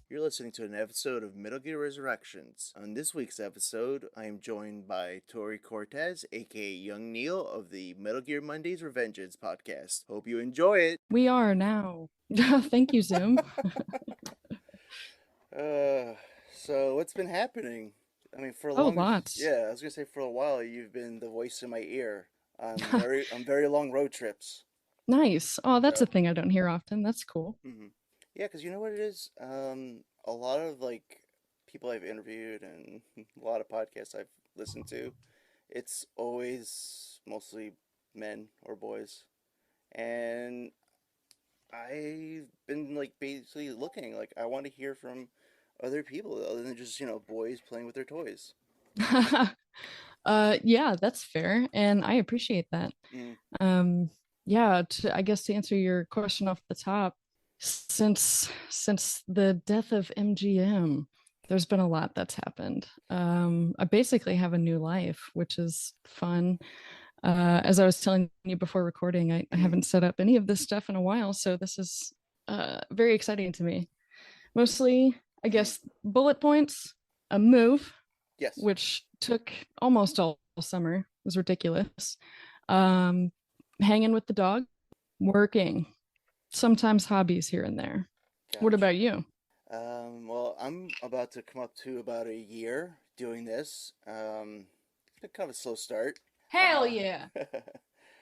You're listening to an episode of Metal Gear Resurrections. On this week's episode, I am joined by Tori Cortez, aka Young Neil of the Metal Gear Mondays Revengeance podcast. Hope you enjoy it. We are now. Thank you, Zoom. Uh, so what's been happening? I mean, for a Oh, long, lots. yeah, I was gonna say for a while you've been the voice in my ear on very long road trips. Nice. Oh, that's So, a thing I don't hear often. That's cool. hmm yeah, because you know what it is. A lot of like people I've interviewed and a lot of podcasts I've listened to, it's always mostly men or boys, and I've been like basically looking like I want to hear from other people other than just boys playing with their toys. Yeah, that's fair, and I appreciate that. Mm. Um, yeah, I guess to answer your question off the top, since the death of MGM, there's been a lot that's happened. I basically have a new life, which is fun. As I was telling you before recording, I Mm. haven't set up any of this stuff in a while, so this is very exciting to me. Mostly, I Mm. guess, bullet points, a move, Yes. which took almost all summer, it was ridiculous. Um, Hanging with the dog, working, sometimes hobbies here and there. What Gotcha. about you? Well, I'm about to come up to about a year doing this. It's been kind of a slow start. Hell Uh, yeah.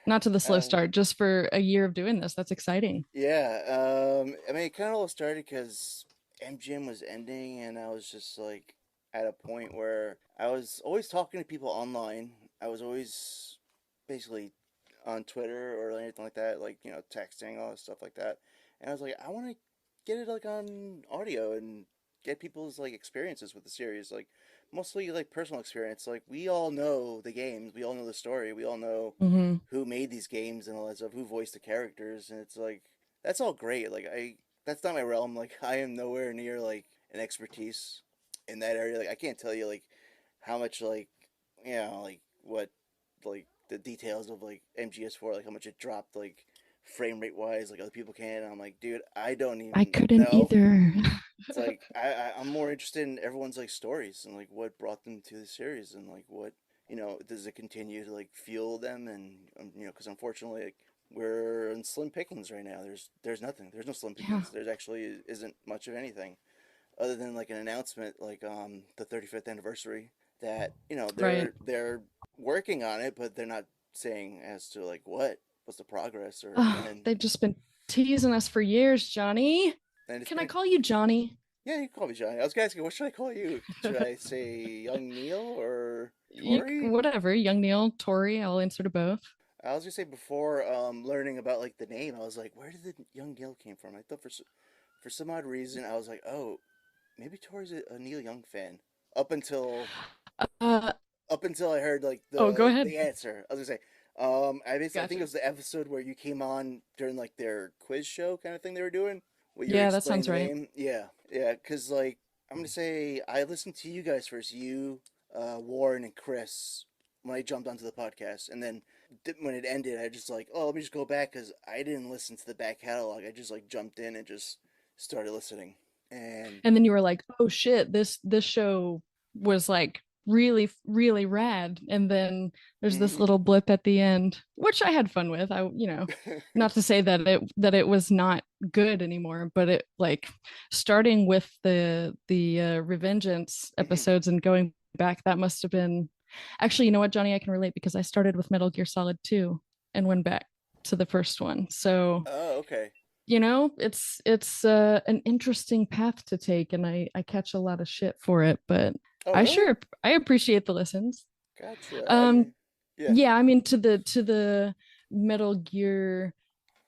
Not to the slow uh, start, just for a year of doing this. That's exciting. yeah. I mean, it kind of all started because MGM was ending, and I was just like at a point where I was always talking to people online. I was always basically on Twitter or anything like that, like texting, all that stuff like that. And I was like, I want to get it like on audio and get people's like experiences with the series, like mostly like personal experience. Like we all know the games, we all know the story, we all know Mm-hmm. who made these games and all that stuff, who voiced the characters, and it's like that's all great. Like that's not my realm. Like I am nowhere near like an expertise in that area. Like I can't tell you like how much like like what like the details of like MGS4, like how much it dropped like frame rate wise, like other people can. And I'm like, dude, I don't I even couldn't know. either. It's like I'm more interested in everyone's like stories and like what brought them to the series and like what does it continue to like fuel them and because unfortunately like we're in slim pickings right now. There's nothing. There's no slim Yeah, pickings. There's actually isn't much of anything other than like an announcement like the 35th anniversary that right. they're working on it, but they're not saying as to like what's the progress or Oh, when. they've just been teasing us for years, Johnny. And it's Can I been call you Johnny? yeah, you can call me Johnny. I was gonna ask you what should I call you? Should I say Young Neil or You Tori? whatever, young Neil, Tori, I'll answer to both. I was gonna say before learning about like the name, I was like, where did the Young Neil came from? I thought for some odd reason I was like, oh, maybe Tori's a Neil Young fan. Up until Uh up until I heard like oh, go the ahead. answer. I was gonna say, I think it Gotcha. was the episode where you came on during like their quiz show kind of thing they were doing, where you were Yeah, that explaining sounds the right. name. Yeah, yeah, because like I'm gonna say I listened to you guys first, you, Warren, and Chris when I jumped onto the podcast, and then when it ended, I just like, oh, let me just go back because I didn't listen to the back catalog. I just like jumped in and just started listening, and And then you were like, "Oh shit, this show was like really rad." And then there's this mm-hmm. little blip at the end, which I had fun with. Not to say that it was not good anymore, but it like starting with the Revengeance mm-hmm. episodes and going back, that must have been actually, you know what, Johnny, I can relate because I started with Metal Gear Solid 2 and went back to the first one. So Oh, okay. it's an interesting path to take, and I catch a lot of shit for it, but Oh, I really? sure I appreciate the listens. Gotcha. I um mean, yeah. yeah, I mean, to the Metal Gear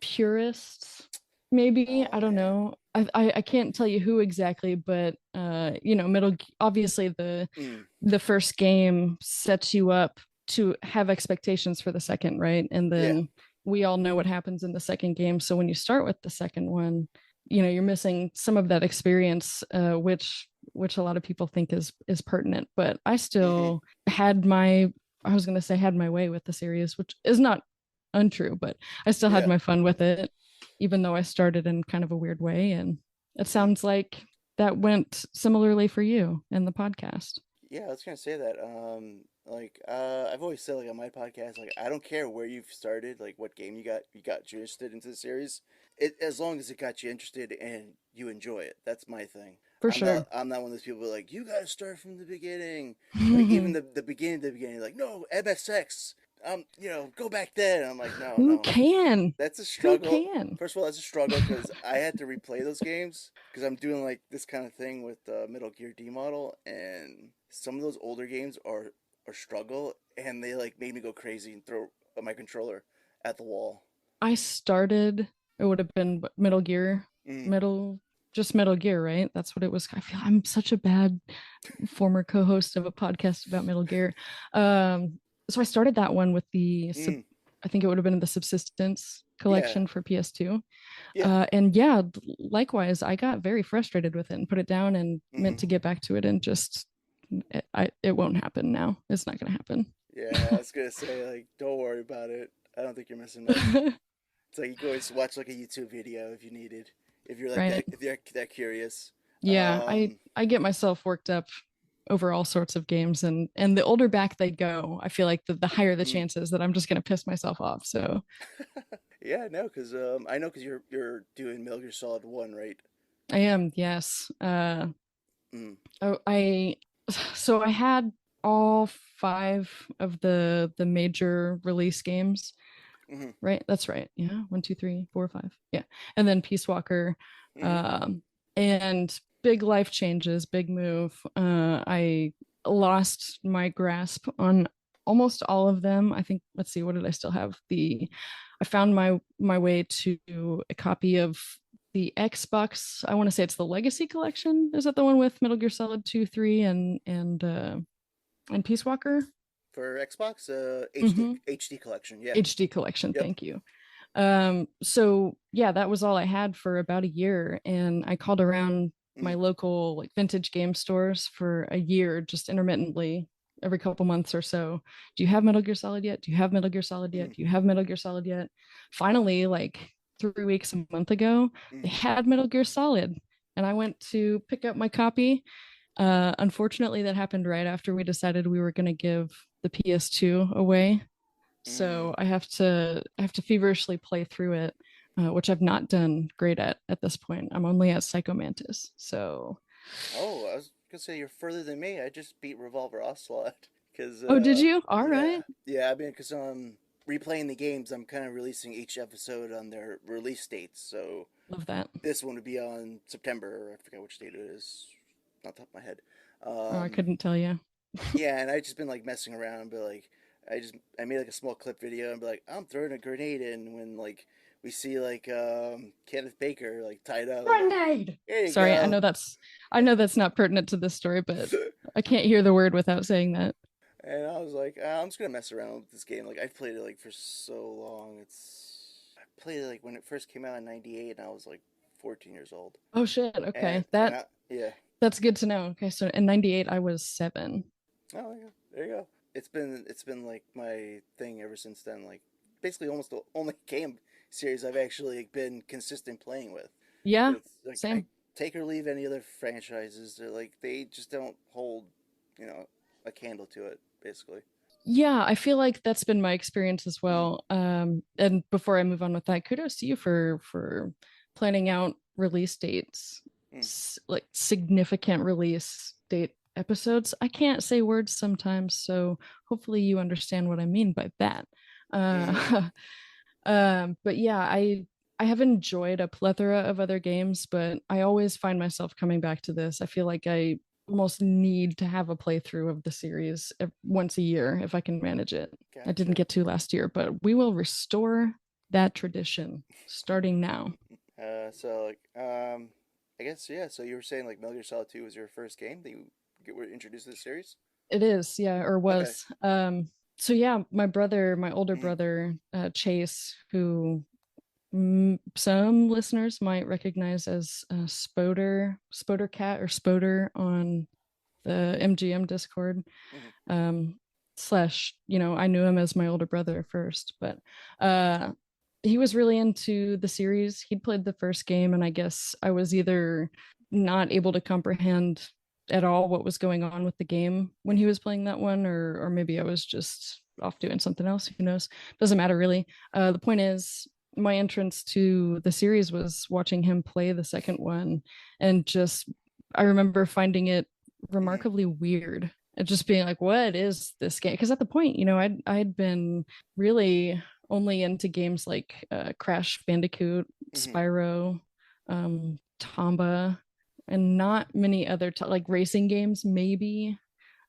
purists, maybe, Oh I don't man. know. I can't tell you who exactly, but obviously Mm. the first game sets you up to have expectations for the second, right? And Yeah. then we all know what happens in the second game. So when you start with the second one, you're missing some of that experience, which a lot of people think is pertinent. But I Mm-hmm. still had my I was gonna say had my way with the series, which is not untrue, but I still had Yeah. my fun with it, even though I started in kind of a weird way. And it Mm. sounds like that went similarly for you in the podcast. Yeah, I was gonna say that. I've always said like on my podcast, like I don't care where you've started, like what game you got you interested into the series. It as long as it got you interested and you enjoy it. That's my thing. For I'm not sure. I'm not one of those people who are like you got to start from the beginning. Like even the beginning, like no MSX. Go back then. I'm like no Who no. can? That's a Who struggle. can? First of all, that's a struggle because I had to replay those games because I'm doing like this kind of thing with Metal Gear D model, and some of those older games are struggle, and they like made me go crazy and throw my controller at the wall. I started, it would have been Metal Gear, Mm, Metal, just Metal Gear, right? That's what it was. I feel I'm such a bad former co-host of a podcast about Metal Gear. So I started that one with mm, I think it would have been the Subsistence yeah, collection for PS2. yeah. And yeah, likewise, I got very frustrated with it and put it down and meant to Hmm. get back to it, and just it won't happen now. It's not going to happen. Yeah, I was gonna say like, don't worry about it. I don't think you're missing much. It's like you can always watch like a YouTube video if you needed, if you're like Right. that, if you're that curious. Yeah, Um, I get myself worked up over all sorts of games, and the older back they go, I feel like the higher the mm. chances that I'm just going to piss myself off. So Yeah, no, because I know because you're doing Metal Gear Solid 1, right? I am, yes. Mm, Oh, so I had all five of the major release games, mm, right? That's right. Yeah, one, two, three, four, five. Yeah, and then Peace Walker, mm, um, and big life changes, big move. I lost my grasp on almost all of them. I think. Let's see, what did I still have? I found my way to a copy of the Xbox. I want to say it's the Legacy Collection. Is that the one with Metal Gear Solid 2, 3, and Peace Walker? for Xbox, HD Mm-hmm. HD collection. Yeah. HD Collection. Yep. Thank you. So yeah, that was all I had for about a year, and I called around my Mm, local like vintage game stores for a year, just intermittently, every couple months or so. Do you have Metal Gear Solid yet? Do you have Metal Gear Solid yet? mm, Do you have Metal Gear Solid yet? Finally, like 3 weeks, a month ago, they mm. had Metal Gear Solid, and I went to pick up my copy. Unfortunately, that happened right after we decided we were going to give the PS2 away, so Mm. I have to feverishly play through it, which I've not done great at this point. I'm only at Psycho Mantis. So, Oh, I was gonna say you're further than me. I just beat Revolver Ocelot because oh, did you? All yeah, right, yeah. I mean, because replaying the games, I'm kind of releasing each episode on their release dates. So love that. this one would be on September. I forget which date it is, not top of my head. Oh, I Um, couldn't tell you. yeah, and I just been like messing around, but like I made like a small clip video and be like I'm throwing a grenade in when like we see like Kenneth Baker like tied up. I'm like, Grenade. here you Sorry, go. I know that's not pertinent to this story, but I can't hear the word without saying that. And I was like, I'm just gonna mess around with this game. Like I've played it like for so long. I played it like when it first came out in '98, and I was like 14 years old. Oh shit. And Okay, and I yeah. that's good to know. Okay, so in '98 I was 7. Oh yeah, there you go. It's been like my thing ever since then. Like basically almost the only game series I've actually been consistent playing with. Yeah, It's like I same. take or leave any other franchises. They're like they just don't hold, you know, a candle to it. Basically. Yeah, I feel like that's been my experience as Mm, well. And before I move on with that, kudos to you for planning out release dates, mm, like significant release date episodes. I can't say words sometimes, so hopefully you understand what I mean by that. mm. Uh, but yeah, I have enjoyed a plethora of other games, but I always find myself coming back to this. I feel like I almost need to have a playthrough of the series once a year if I can manage it. I didn't Gotcha. get to last year, but we will restore that tradition starting now. So like I guess yeah. So you were saying like Metal Gear Solid 2 was your first game that you were introduced to the series? It is, yeah, or Okay. was. So yeah, my older Mm, brother, Chase, who some listeners might recognize as Spoder Cat or Spoder on the MGM Discord. mm, Um, Slash, I knew him as my older brother first, but uh, he was really into the series. He'd played the first game, and I guess I was either not able to comprehend at all what was going on with the game when he Mhm. was playing that one, or maybe I was just off doing something else. Who knows? Doesn't matter really. The point is, my entrance to the series was watching him play the second one, and just I remember finding it Mhm. remarkably weird. And just being like, what is this game? Because at the point, I'd been really only into games like Crash Bandicoot, Mhm. Spyro, Tomba, and not many other like racing games. Maybe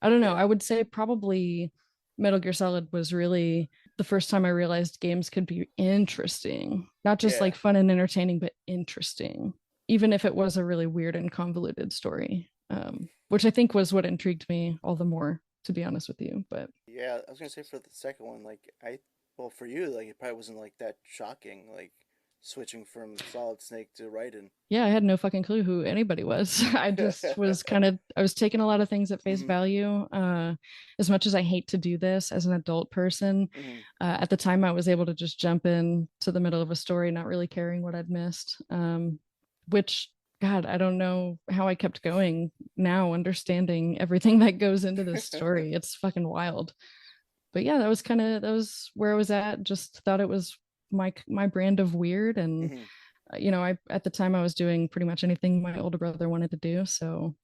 I don't know. Yeah. I would say probably Metal Gear Solid was really the first time I realized games could be interesting, not just Yeah. like fun and entertaining, but interesting, even if it was a really weird and convoluted story. Which I think was what intrigued me all the more, to be honest with you. But Yeah. I was gonna say for the second one, like well, for you, like it probably wasn't like that shocking, like switching from Solid Snake to Raiden. yeah, I had no fucking clue who anybody was. I just was I was taking a lot of things at face Mhm. value. As much as I hate to do this as an adult person, Mhm. at the time I was able to just jump in to the middle of a story, not really caring what I'd missed. Which, God, I don't know how I kept going now, understanding everything that goes into this story. It's fucking wild. But yeah, that was where I was at. Just thought it was my brand of weird. And Mhm. I at the time I was doing pretty much anything my older brother wanted to do, so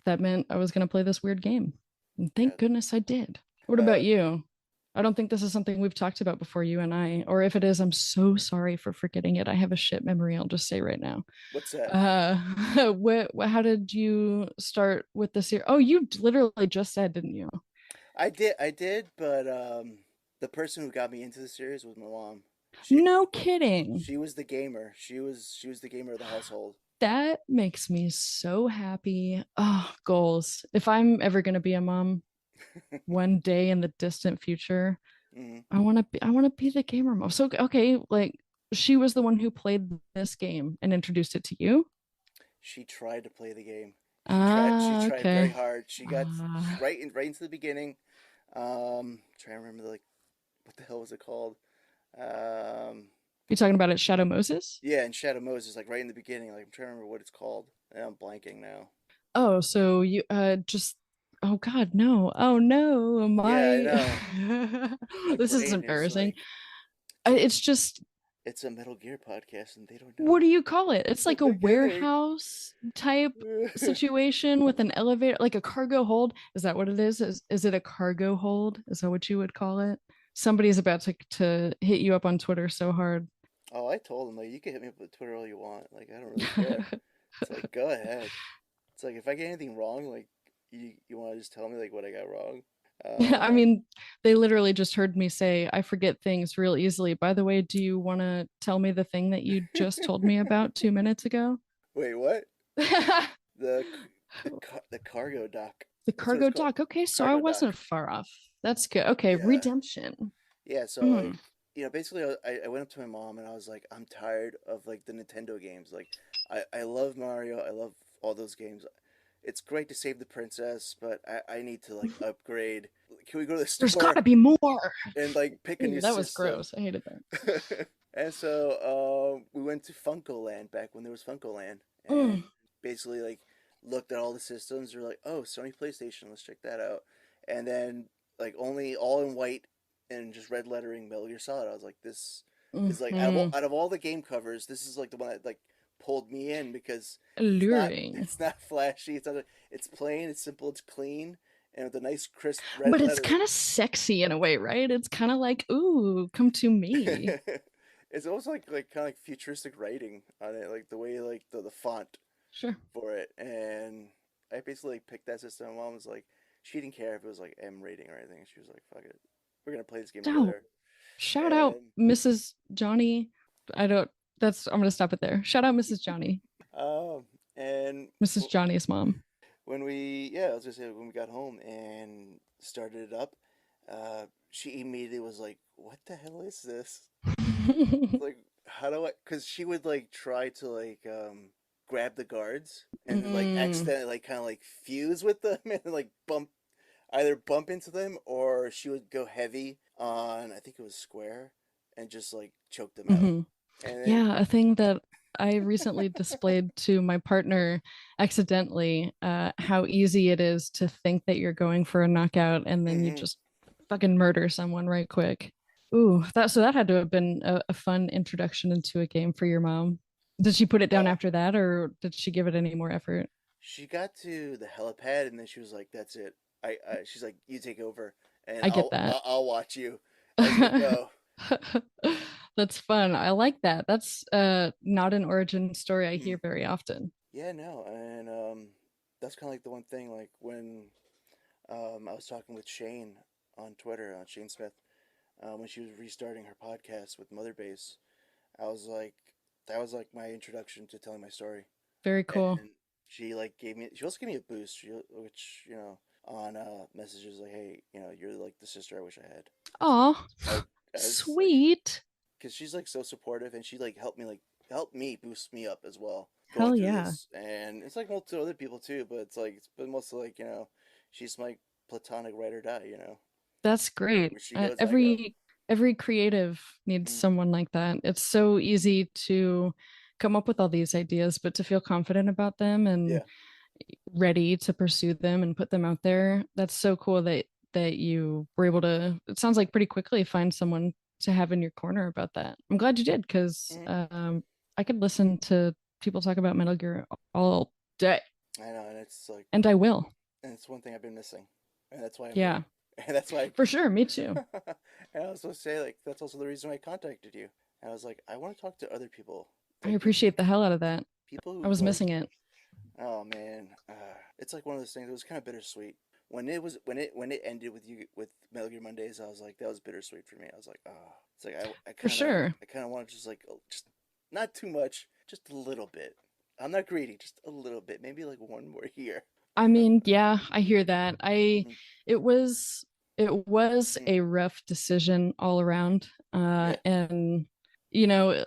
that meant I was going to play this weird game, and Yeah. thank goodness I did. What about Uh, you? I don't think this is something we've talked about before, you and I, or if it is, I'm so sorry for forgetting it. I have a shit memory, I'll just say right now. what's that? uh how did you start with this year? Oh, you literally just said, didn't you? I did, but the person who got me into the series was my mom. She No kidding. she was the gamer. She was the gamer of the household. That makes me so happy. Oh, goals. If I'm ever going to be a mom one day in the distant future, Mhm. I want to be the gamer mom. So okay, like she was the one who played this game and introduced it to you. She tried to play the game. She Ah, tried very okay. hard. She got Uh, right into the beginning. Trying to remember like what the hell was it called? Um, you talking about it, Shadow Moses? yeah, and Shadow Moses, like right in the beginning. Like I'm trying to remember what it's called. And I'm blanking now. Oh, so you just oh God, no. Oh no, Yeah, I my know. My this is brain is embarrassing. like, dude, It's just it's a Metal Gear podcast, and they don't what know. do you call it? It's I'm like a forgetting. warehouse type situation with an elevator, like a cargo hold. Is that what it is? Is it a cargo hold? Is that what you would call it? Somebody's about to hit you up on Twitter so hard. Oh, I told him like you can hit me up with Twitter all you want. Like I don't really care. It's like go ahead. It's like if I get anything wrong, like you want to just tell me like what I got wrong. I Uh, mean, they literally just heard me say, I forget things real easily. By the way, do you want to tell me the thing that you just told me about 2 minutes ago? wait, what? The The the cargo dock. That's what it's cargo called. dock. Okay, so I Cargo dock. wasn't far off. That's good. Okay, Yeah. redemption. Yeah, so like Mm. basically I went up to my mom and I was like, I'm tired of like the Nintendo games. Like I love Mario, I love all those games. It's great to save the princess, but I need to like upgrade. Can we go to the There's got store to be more. and like pick a Ooh, new that was system? gross. I hated that. And so we went to Funko Land back when there was Funko Land and Mm, basically like looked at all the systems. We're like, oh, Sony PlayStation, let's check that out. And then like only all in white and just red lettering Metal Gear Solid. I was like, this is like mm-hmm. out of all the game covers, this is like the one that like pulled me in because Alluring. it's not flashy. It's plain. It's simple. It's clean and with a nice crisp red But it's lettering. kind of sexy in a way, right? It's kind of like, ooh, come to me. It's almost like kind of like futuristic writing on it, like the way like the font Sure. for it. And I basically like, picked that system. My mom was like, she didn't care if it was like M rating or anything. She was like, fuck it, we're gonna play this game Oh, together. shout out And Mrs. Johnny. I don't, I'm going to stop it there. Shout out Mrs. Johnny, um and Mrs. Johnny's mom. when we yeah, I was gonna say when we got home and started it up, she immediately was like, "What the hell is this?" Like how do I because she would like try to like grab the guards and then like Mm, accidentally like kind of like fuse with them and like bump into them or she would go heavy on I think it was square and just like choke them out hmm. and then Yeah, a thing that I recently displayed to my partner accidentally how easy it is to think that you're going for a knockout and then you Hmm. just fucking murder someone right quick. Ooh, that had to have been a fun introduction into a game for your mom. Did she put it down Uh, after that, or did she give it any more effort? she got to the helipad and then she was like, "That's it." She's like, "You take over, and I get that. I'll watch you as you go." That's fun. I like that. That's not an origin story I Mm. hear very often. Yeah, no, and that's kind of like the one thing. Like when I was talking with Shane on Twitter, Shane Smith, when she was restarting her podcast with Mother Base, I was like, that was like my introduction to telling my story, Very cool. and she like gave me, she also gave me a boost, which on messages like, hey, you're like the sister I wish I had. Oh, I, I was like, sweet. because she's like so supportive, and she like helped me boost me up as well going Hell through yeah. this, and it's like multiple other people too, but it's like it's been mostly like she's my platonic ride or die, That's great. where she goes I go. Every creative needs Mm, someone like that. It's so easy to come up with all these ideas, but to feel confident about them and yeah. ready to pursue them and put them out there. That's so cool that you were able to, it sounds like pretty quickly find someone to have in your corner about that. I'm glad you did because Mm, I could listen to people talk about Metal Gear all day, I know, and it's like, and I will. and it's one thing I've been missing, and that's why I'm here, Yeah, and that's why. for sure. Me too. And I was supposed to say like that's also the reason why I contacted you, and I was like, I want to talk to other people, I like appreciate the hell out of that. people I who've was like, missing it. oh man, it's like one of those things. It was kind of bittersweet when it ended with you with Metal Gear Mondays. I was like, that was bittersweet for me. I was like, oh, it's like I For kind of sure. I kind of want to just like just not too much, just a little bit. I'm not greedy, just a little bit, maybe like one more year. I mean, yeah, I hear that. Hmm. It was it was Hmm. a rough decision all around. Yeah. And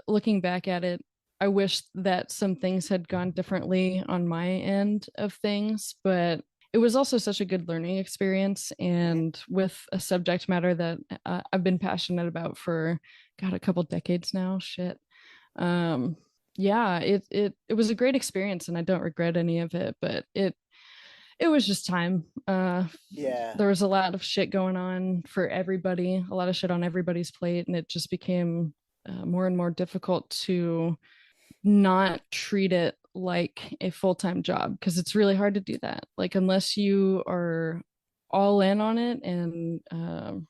looking back at it, I wish that some things had gone differently on my end of things, but it was also such a good learning experience Hmm. and with a subject matter that I've been passionate about for God, a couple decades now. Shit. Um, yeah, it was a great experience and I don't regret any of it, but it was just time. Yeah. There was a lot of shit going on for everybody, a lot of shit on everybody's plate, and it just became more and more difficult to not treat it like a full-time job because it's really hard to do that. Like unless you are all in on it and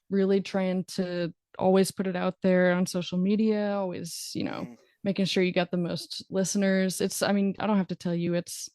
really trying to always put it out there on social media, always, Hmm. making sure you got the most listeners. I mean, I don't have to tell you, it's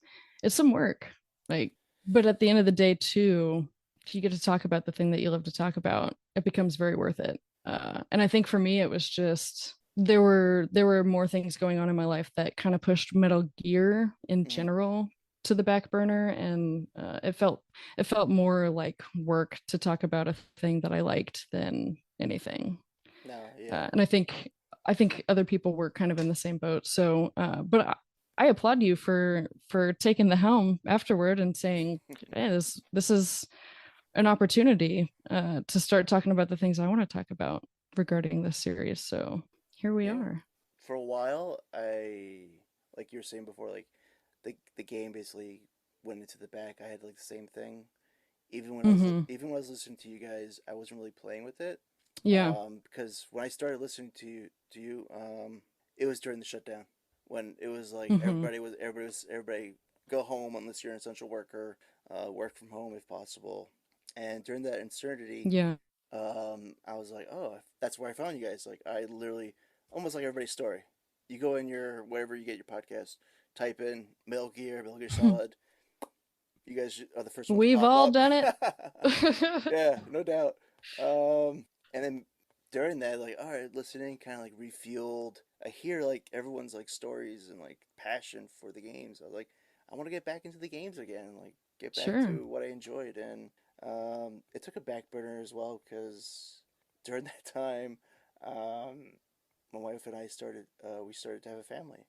some work. Like, but at the end of the day, too, if you get to talk about the thing that you love to talk about, it becomes very worth it. And I think for me, it was just there were more things going on in my life that kind of pushed Metal Gear in Hmm. general to the back burner, and it felt more like work to talk about a thing that I liked than anything. No. Yeah. And I think other people were kind of in the same boat. So, but I applaud you for taking the helm afterward and saying, "Hey, this is an opportunity to start talking about the things I want to talk about regarding this series." So here we Yeah. are. For a while, like you were saying before, like the game basically went into the back. I had like the same thing. Mm-hmm. Even when I was listening to you guys, I wasn't really playing with it. Yeah. Because when I started listening to you, it was during the shutdown when it was like Mm-hmm. everybody go home unless you're an essential worker, work from home if possible. And during that uncertainty, Yeah. I was like, oh, that's where I found you guys. Like I literally almost like everybody's story. You go in your wherever you get your podcast, type in Metal Gear Solid. You guys are the first one to We've pop all up. done it. Yeah, no doubt. And then during that, like, all right, listening kind of like refueled. I hear like everyone's like stories and like passion for the games. I was like, I want to get back into the games again, like get back Sure. to what I enjoyed. And it took a back burner as well because during that time, um, my wife and I we started to have a family.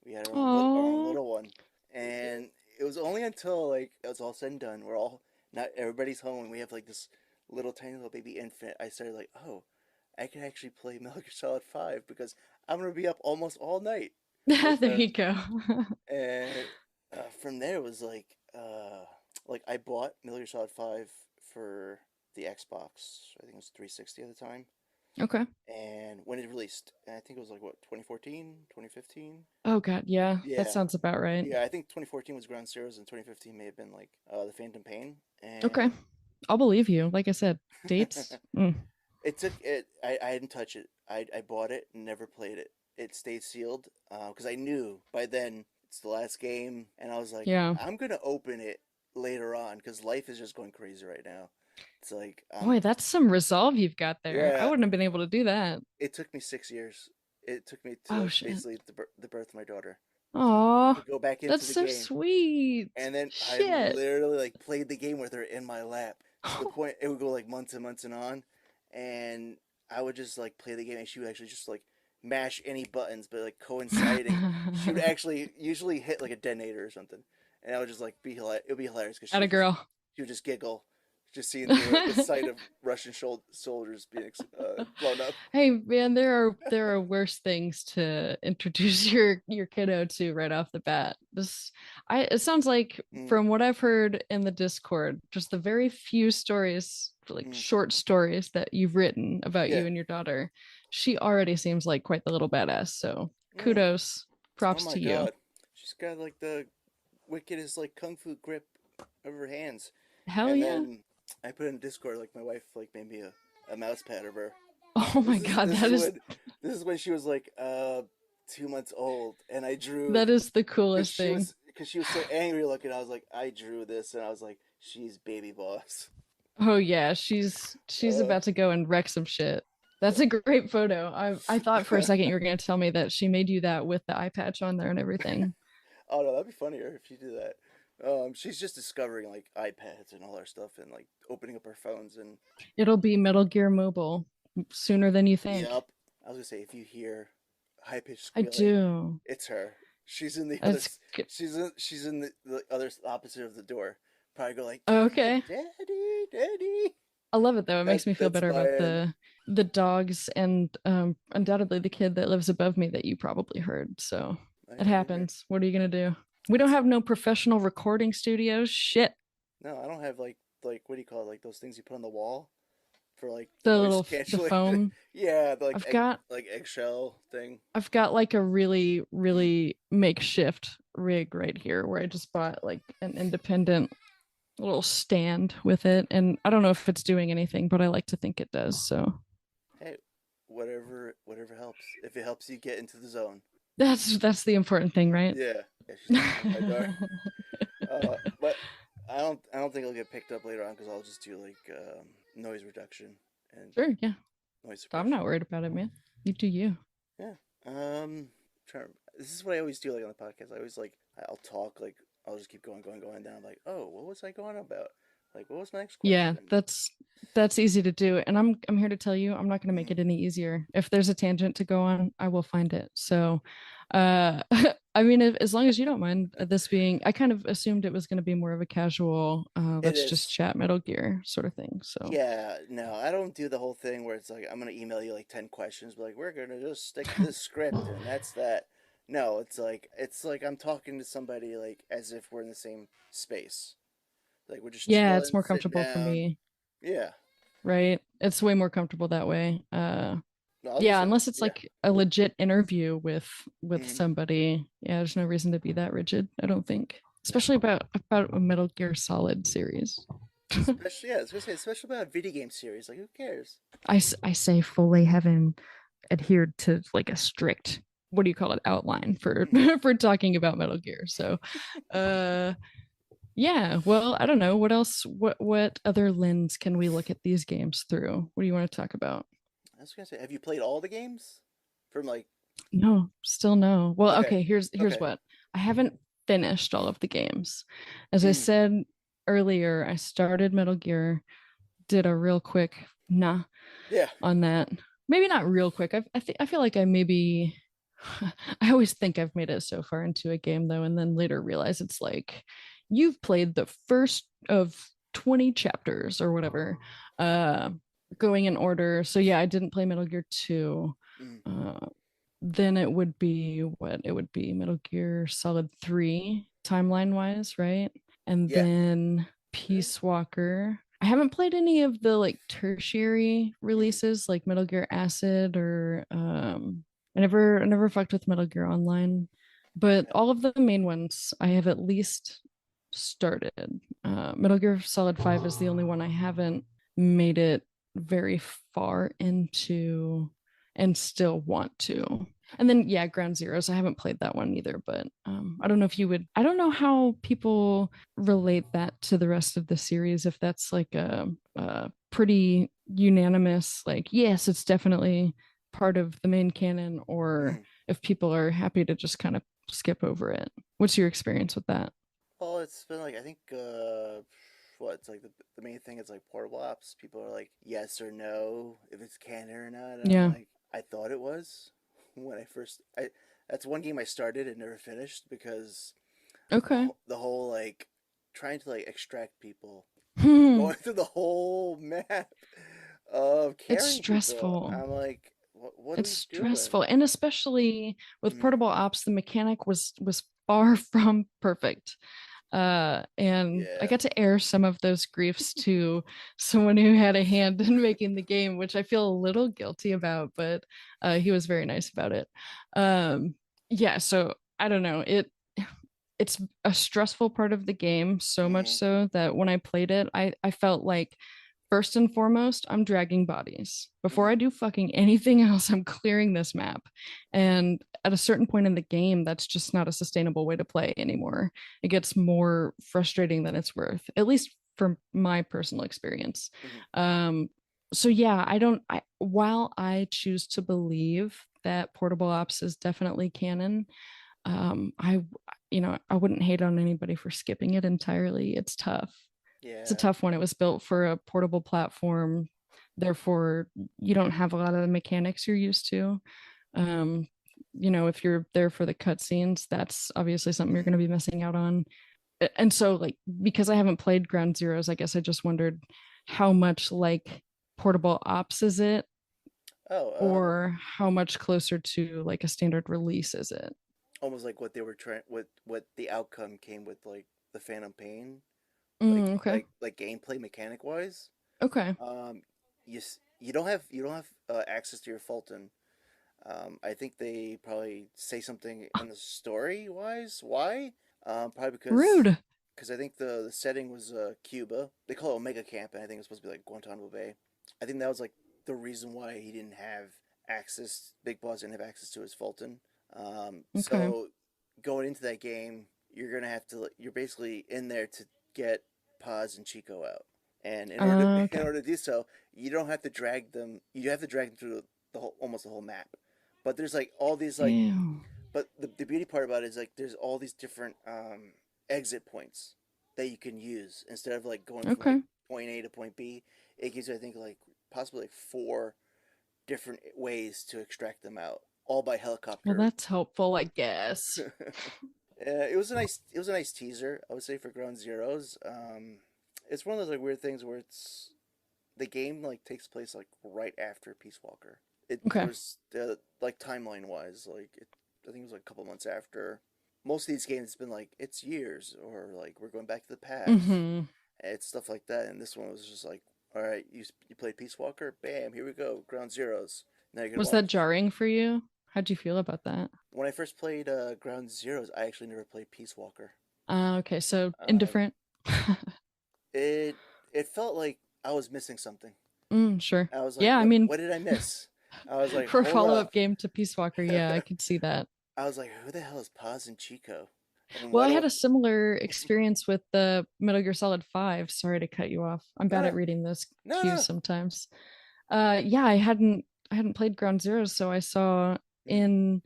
We had our own Oh, little one, and it was only until like it was all said and done, we're all not everybody's home, and we have like this little tiny little baby infant. I started like, oh, I can actually play Metal Gear Solid 5 because I'm gonna be up almost all night. First There time, you go. and from there it was like I bought Metal Gear Solid 5 for the Xbox. I think it was 360 at the time. Okay. And when it released, and I think it was like what 2014, 2015. Oh God, yeah, that Yeah, sounds about right. yeah. I think 2014 was Ground Zeroes, and 2015 may have been like the Phantom Pain. Okay, And I'll believe you. Like I said, dates. it took it. I didn't touch it. I bought it and never played it. It stayed sealed because I knew by then it's the last game, and I was like, Yeah. I'm gonna open it later on because life is just going crazy right now. It's like Boy, that's some resolve you've got there. I yeah. wouldn't have been able to do that. It took me 6 years. It took me to Oh like shit. basically the birth of my daughter Aw, to go back that's into the so game. sweet. And then I Shit. literally like played the game with her in my lap to the point it would go like months and months and on, and I would just like play the game, and she would actually just like mash any buttons, but like coinciding, she would actually usually hit like a detonator or something, and I would just like be it would be hilarious because Atta girl. she would just giggle, just seeing the sight of Russian soldiers being blown up. Hey man, there are worse things to introduce your kiddo to right off the bat. This I it sounds like Mm, from what I've heard in the Discord, just the very few stories, like mm, short stories that you've written about yeah. you and your daughter, she already seems like quite the little badass. So Mm, kudos, oh props my to you. god, she's got like the wickedest like kung fu grip of her hands. Hell And yeah. then I put in Discord like my wife like made me a mouse pad of her. Oh my This is god, this is when she was like 2 months old, and I drew that is the because coolest thing. she was so angry looking. I was like, I drew this, and I was like, she's baby boss. Oh yeah, she's Uh, about to go and wreck some shit. That's a great photo. I thought for a second you were gonna tell me that she made you that with the eye patch on there and everything. oh no, that'd be funnier if she did that. She's just discovering like iPads and all our stuff, and like opening up her phones and It'll be Metal Gear Mobile sooner than you think. yup. I was gonna say if you hear high pitched I squealing, do. it's her. She's in the other. It's good. She's in the other opposite of the door. Probably go like, Dad, Okay. Daddy, Daddy. I love it though. It makes me feel That's better my about end. the dogs and undoubtedly the kid that lives above me that you probably heard. So Oh, it yeah, maybe. happens. What are you gonna do? We don't It's have no professional recording studios. Shit. no, I don't have like what do you call it? Like those things you put on the wall for like The noise little the canceling. foam. Yeah, the I've got like eggshell thing. I've got like a really, really makeshift rig right here where I just bought like an independent little stand with it. And I don't know if it's doing anything, but I like to think it does. So Hey, whatever helps. If it helps you get into the zone. that's the important thing, right? Yeah, yeah. She's knocking on my door. But I don't think it'll get picked up later on because I'll just do like noise reduction and Sure, yeah. noise I'm not suppression. worried about it, man. You do you. Yeah. Trying. This is what I always do like on the podcast. I always like I'll talk like I'll just keep going down. Like, oh, what was I going about? Like, what was my next Yeah, question? that's easy to do. And I'm here to tell you, I'm not going to make Mm, it any easier. If there's a tangent to go on, I will find it. So, I mean, as long as you don't mind this being, I kind of assumed it was going to be more of a casual, it let's just is. chat Metal Gear sort of thing. So, Yeah, no, I don't do the whole thing where it's like I'm gonna email you like 10 questions, but like we're gonna just stick to this script and that's that. No, it's like I'm talking to somebody like as if we're in the same space. Like we're just yeah, it's chilling, more sitting comfortable for down. me, Yeah. right? It's way more comfortable that way. No, I was gonna Yeah, say unless it's yeah. like a legit interview with Mm-hmm. somebody. Yeah, there's no reason to be that rigid, I don't think. No. Especially about a Metal Gear Solid series. Especially yeah, I was gonna say especially about a video game series. Like who cares? I say fully having adhered to like a strict, what do you call it, outline for Mm-hmm. for talking about Metal Gear. So, uh yeah, well, I don't know what else, what other lens can we look at these games through? What do you want to talk about? I was gonna say, have you played all the games from like? No, still no. Well, Okay, okay, here's okay. what. I haven't finished all of the games. As I Mm, said earlier, I started Metal Gear, did a real quick nah yeah. on that. Maybe not real quick. I feel like I maybe I always think I've made it so far into a game though, and then later realize it's like you've played the first of 20 chapters or whatever, uh, going in order. So yeah, I didn't play Metal Gear 2. Mm, Uh, then it would be what it would be Metal Gear Solid 3 timeline wise, right? And Yeah. then Mhm. Peace Walker. I haven't played any of the like tertiary Mhm. releases like Metal Gear Acid or I never fucked with Metal Gear Online, but Yeah. all of the main ones I have at least started. Metal Gear Solid 5 is the only one I haven't made it very far into and still want to. And then yeah, Ground Zeroes. I haven't played that one either, but I don't know if you would. I don't know how people relate that to the rest of the series. If that's like a pretty unanimous, like yes, it's definitely part of the main canon, or Mhm. if people are happy to just kind of skip over it. What's your experience with that? Well, it's been like I think what it's like the main thing is like portable apps. People are like yes or no if it's canon or not, and I'm Yeah. like I thought it was when I first I that's one game I started and never finished because Okay. the whole like trying to like extract people, Hmm. going through the whole map of It's carrying people. stressful. I'm like, what are It's we doing? stressful, and especially with Mm, portable ops, the mechanic was far from perfect. And I yeah. got to air some of those griefs to someone who had a hand in making the game, which I feel a little guilty about, but he was very nice about it. Yeah, so I don't know. It's a stressful part of the game, so much Hmm. so that when I played it, I felt like first and foremost, I'm dragging bodies. Before I Hmm. do fucking anything else, I'm clearing this map. And at a certain point in the game, that's just not a sustainable way to play anymore. It gets more frustrating than it's worth, at least from my personal experience. Hmm. Um, so yeah, while I choose to believe that portable ops is definitely canon, I I wouldn't hate on anybody for skipping it entirely. It's tough. It's a Yeah. tough one. It was built for a portable platform. Therefore, you don't have a lot of the mechanics you're used to. Um, if you're there for the cutscenes, that's obviously something you're going Hmm. to be missing out on. And so, like, because I haven't played Ground Zeroes, I guess I just wondered how much like portable ops is it, Oh, or how much closer to like a standard release is it? almost like what they were trying, what the outcome came with, like the Phantom Pain, Okay. like gameplay mechanic wise. Okay. Um, you don't have access to your Fulton. I think they probably say something in the story wise. Why? Probably Rude. because I think the setting was Cuba. They call it Omega Camp, and I think it was supposed to be like Guantanamo Bay. I think that was like the reason why he didn't have access. Big Boss didn't have access to his Fulton. Okay. So going into that game, you're gonna have to. You're basically in there to get Paz and Chico out, and in Okay. order to do so, you don't have to drag them. You have to drag them through the whole almost the whole map. But there's like all these like Ew. but the beauty part about it is like there's all these different exit points that you can use instead of like going from like Okay. point A to point B. It gives you I think like possibly like four different ways to extract them out, all by Well, helicopter. that's helpful, I guess. It was a nice teaser I would say for Ground Zeroes. It's one of those like weird things where it's the game like takes place like right after Peace Walker. It Okay. was like timeline wise, like I think it was like a couple months after. Most of these games, it's been like it's years or like we're going back to the past. Hmm. It's stuff like that, and this one was just like, all right, you played Peace Walker, bam, here we go, Ground Zeroes. Now you're gonna Was that watch. jarring for you? How'd you feel about that? When I first played Ground Zeroes, I actually never played Peace Walker. Okay, so Um, indifferent. it it felt like I was missing something. Sure. I was like, Yeah, I mean, what did I miss? I was like, for a hold follow-up up. game to Peace Walker, yeah, I could see that. I was like, who the hell is Paz and Chico? And Well, why I do had a similar experience with the Metal Gear Solid 5. Sorry to cut you off. I'm bad no at reading those no cues no sometimes. Yeah, I hadn't played Ground Zero, so I saw mm, in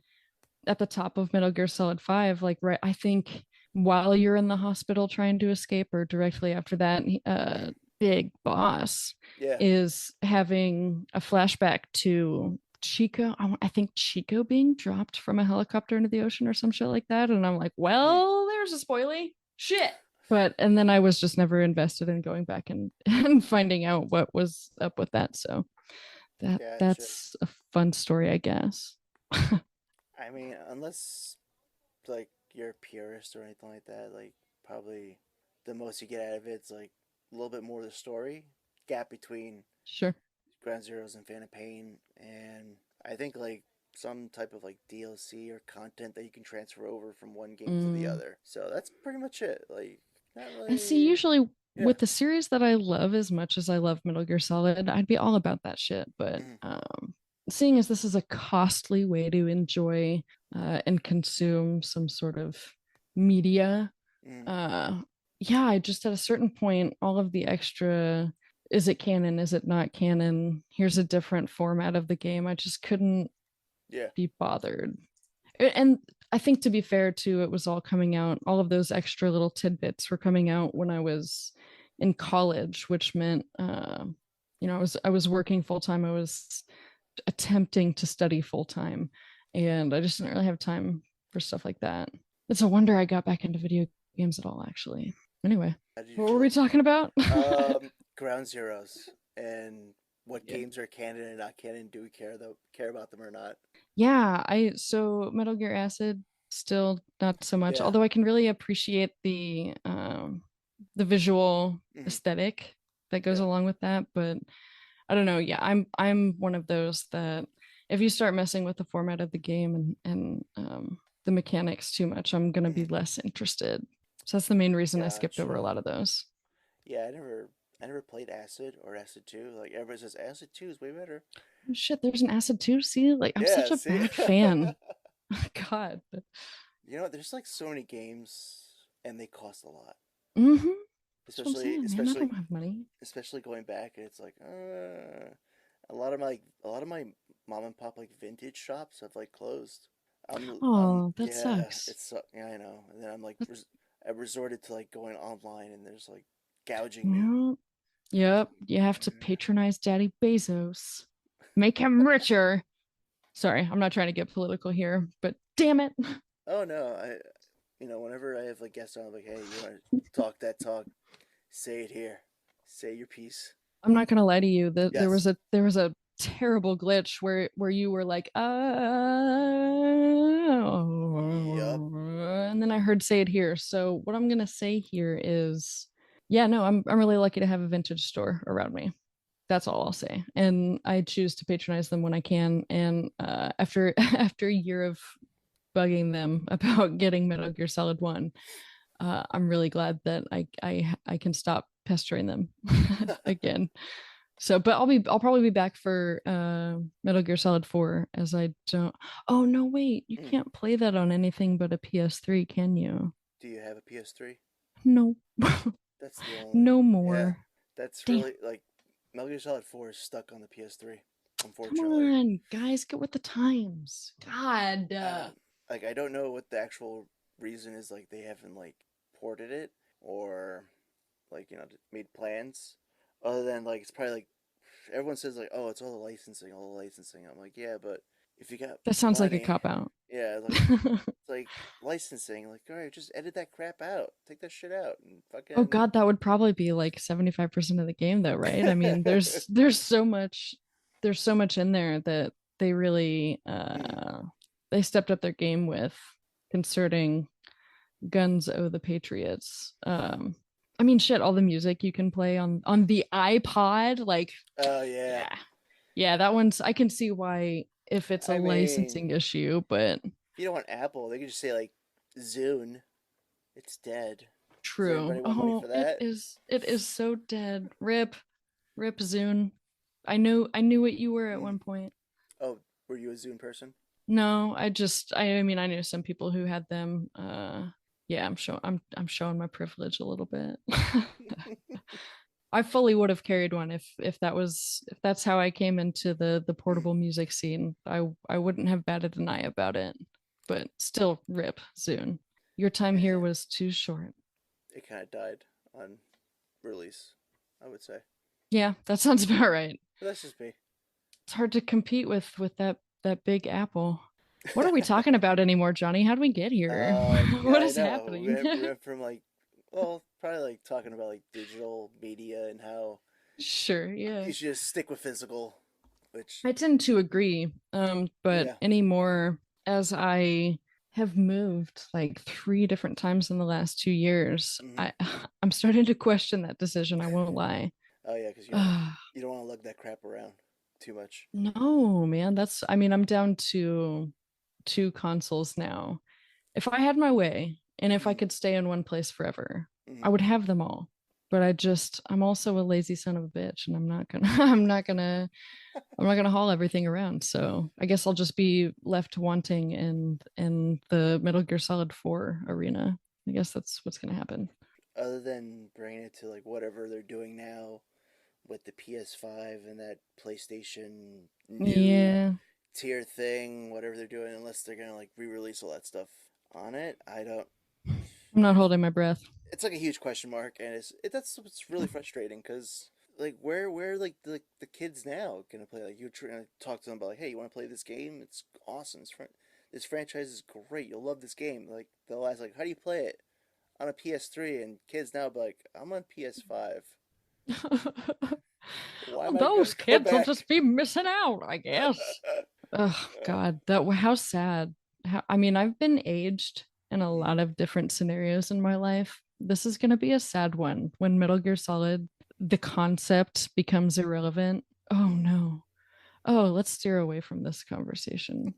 at the top of Metal Gear Solid 5, like right, I think while you're in the hospital trying to escape or directly after that, mm, Big Boss yeah is having a flashback to Chico. I think Chico being dropped from a helicopter into the ocean or some shit like that. And I'm like, mm, well, there's a spoily shit. But and then I was just never invested in going back and, and finding out what was up with that. So gotcha. that's a fun story, I guess. I mean, unless like you're a purist or anything like that, like probably the most you get out of it's like a little bit more of the story gap between Sure. Ground Zeroes and Phantom Pain, and I think like some type of like DLC or content that you can transfer over from one game to the Mm. other. So that's pretty much it. Like, not And see, really. usually Yeah. with the series that I love as much as I love Metal Gear Solid, I'd be all about that shit. But Mm, seeing as this is a costly way to enjoy and consume some sort of media, mm, uh, yeah, I just at a certain point, all of the extra, is it canon? Is it not canon? Here's a different format of the game. I just couldn't yeah. be bothered. And I think to be fair too, it was all coming out, all of those extra little tidbits were coming out when I was in college, which meant I was working full time. I was attempting to study full time, and I just didn't really have time for stuff like that. It's a wonder I got back into video games at all, actually. Anyway, How did you what were feel? we talking about? Ground Zeroes and what Yeah. games are canon and not canon. Do we care about them or not? Yeah, I so Metal Gear Acid still not so much, Yeah. although I can really appreciate the visual Hmm. aesthetic that goes Yeah. along with that, but I don't know. Yeah, I'm one of those that if you start messing with the format of the game and the mechanics too much, I'm gonna be Hmm. less interested. So that's the main reason I skipped over a Gotcha. lot of those. Yeah, I never played Acid or Acid 2. Like everybody says Acid 2 is way better. Oh, shit, there's an Acid too. See, like I'm such Yeah, a see? bad fan. God. You know what? There's like so many games and they cost a lot. Mm-hmm. That's what I'm Especially saying, man. I especially don't have money. especially going back and it's like a lot of my mom and pop like vintage shops have like closed. Oh, that Yeah, sucks. yeah, I know. And then I resorted to like going online and there's like gouging me. Well, I was yep, you have to like, patronize Daddy Bezos. Make him richer. Sorry, I'm not trying to get political here, but damn it. oh no, whenever I have like guests on, I'm like, hey, you want to talk that talk? Say it here. Say your piece. I'm not gonna lie to you. There was Yes. a terrible glitch where you were like, Yup. and then I heard say it here. So what I'm gonna say here is, yeah, no, I'm really lucky to have a vintage store around me. That's all I'll say. And I choose to patronize them when I can. And after after a year of bugging them about getting Metal Gear Solid One, I'm really glad that I can stop pestering them again. So, but I'll probably be back for Metal Gear Solid 4 as I don't. Oh no, wait, you Mm. can't play that on anything but a PS3, can you? Do you have a PS3? No, That's the only. no Yeah, more. that's Damn. really like Metal Gear Solid 4 is stuck on the PS3, Come unfortunately. on, guys, get with the times. God. Um, like I don't know what the actual reason is. Like they haven't like ported it or like made plans. Other than like it's probably like everyone says like oh it's all the licensing. I'm like yeah, but if you got That sounds like a money, cop out. yeah, like it's like licensing. Like all right, just edit that crap out, take that shit out, and Oh fucking. God, that would probably be like 75% of the game though, right? I mean, there's so much in there that they really Mm. they stepped up their game with concerning guns oh the patriots. I mean shit, all the music you can play on the iPod, like Oh yeah. yeah. Yeah, that one's I can see why if it's a I mean, licensing issue, but if you don't want Apple, they could just say like Zune. It's dead. Does true. anybody want money Oh, for that? it is so dead. Rip Zune. I knew what you were at Mm. one point. Oh, were you a Zune person? No, I mean I knew some people who had them. Yeah, I'm showing my privilege a little bit. I fully would have carried one if that's how I came into the Mm. portable music scene. I wouldn't have batted an eye about it. But still rip Zune. Your time here Yeah, was too short. it kind of died on release, I would say. Yeah, that sounds about right. But that's just me. It's hard to compete with that big apple. What are we talking about anymore, Johnny? How do we get here? Yeah, What I is know. happening? We went from like, well, probably like talking about like digital media and how Sure, yeah. you should just stick with physical, which, I tend to agree. But yeah. any more? as I have moved like 3 different times in the last 2 years, Hmm. I'm starting to question that decision. I won't lie. Oh yeah, because Uh, you don't want to lug that crap around too much. no, man, I mean, I'm down to 2 consoles now. If I had my way and if I Hmm. could stay in one place forever, I Hmm. would have them all. But I'm also a lazy son of a bitch, and I'm not gonna, I'm not gonna haul everything around. So I guess I'll just be left wanting in the Metal Gear Solid 4 arena. I guess that's what's gonna happen. Other than bringing it to like whatever they're doing now with the PS5 and that PlayStation new Yeah, tier thing, whatever they're doing, unless they're gonna like re-release all that stuff on it. I don't. I'm not holding my breath. It's like a huge question mark, and that's what's really frustrating because like where like the kids now gonna play? Like you're trying to talk to them about like, hey, you want to play this game? It's awesome. This franchise is great. You'll love this game. Like they'll ask like, how do you play it on a PS3? And kids now be like, I'm on PS5. Why am I gonna Those go kids will back? just be missing out, I guess. Oh God, how sad. I mean, I've been aged in a lot Mhm. of different scenarios in my life. This is going to be a sad one when Metal Gear Solid, the concept becomes irrelevant. Oh Mhm. no. Oh, let's steer away from this conversation.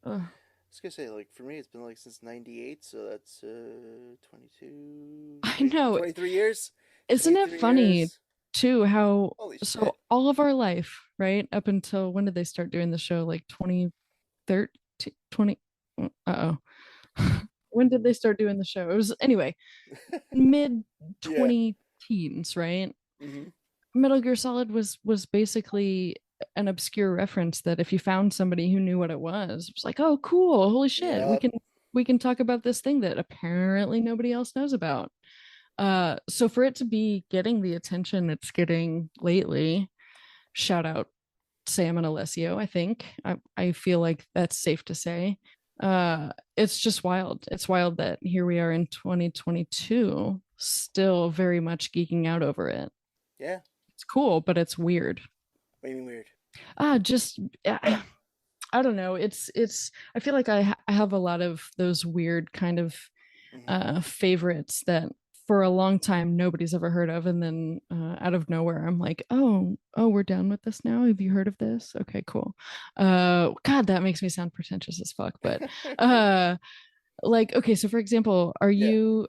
Ugh. I was gonna say, like, for me, it's been like since '98, so that's 22, I 20, know. 23 years. Isn't it 23 funny years. too how Holy so shit. all of our life, right? Up until when did they start doing the show? Like 2013, 20. Uh-oh. When did they start doing the show? It was anyway, mid Yeah. 20 teens, right? Hmm. Metal Gear Solid was basically an obscure reference that if you found somebody who knew what it was like, oh cool, holy shit, we Yep. can we can talk about this thing that apparently nobody else knows about. So for it to be getting the attention it's getting lately, shout out Sam and Alessio, I think. I feel like that's safe to say. It's just wild. It's wild that here we are in 2022, still very much geeking out over it. Yeah. It's cool, but it's weird. What do you mean weird? Just I don't know. It's. I feel like I have a lot of those weird kind of Hmm. favorites that for a long time nobody's ever heard of, and then out of nowhere I'm like, oh, we're done with this now. Have you heard of this? Okay, cool. God, that makes me sound pretentious as fuck. But uh, like, okay, so for example, Yeah.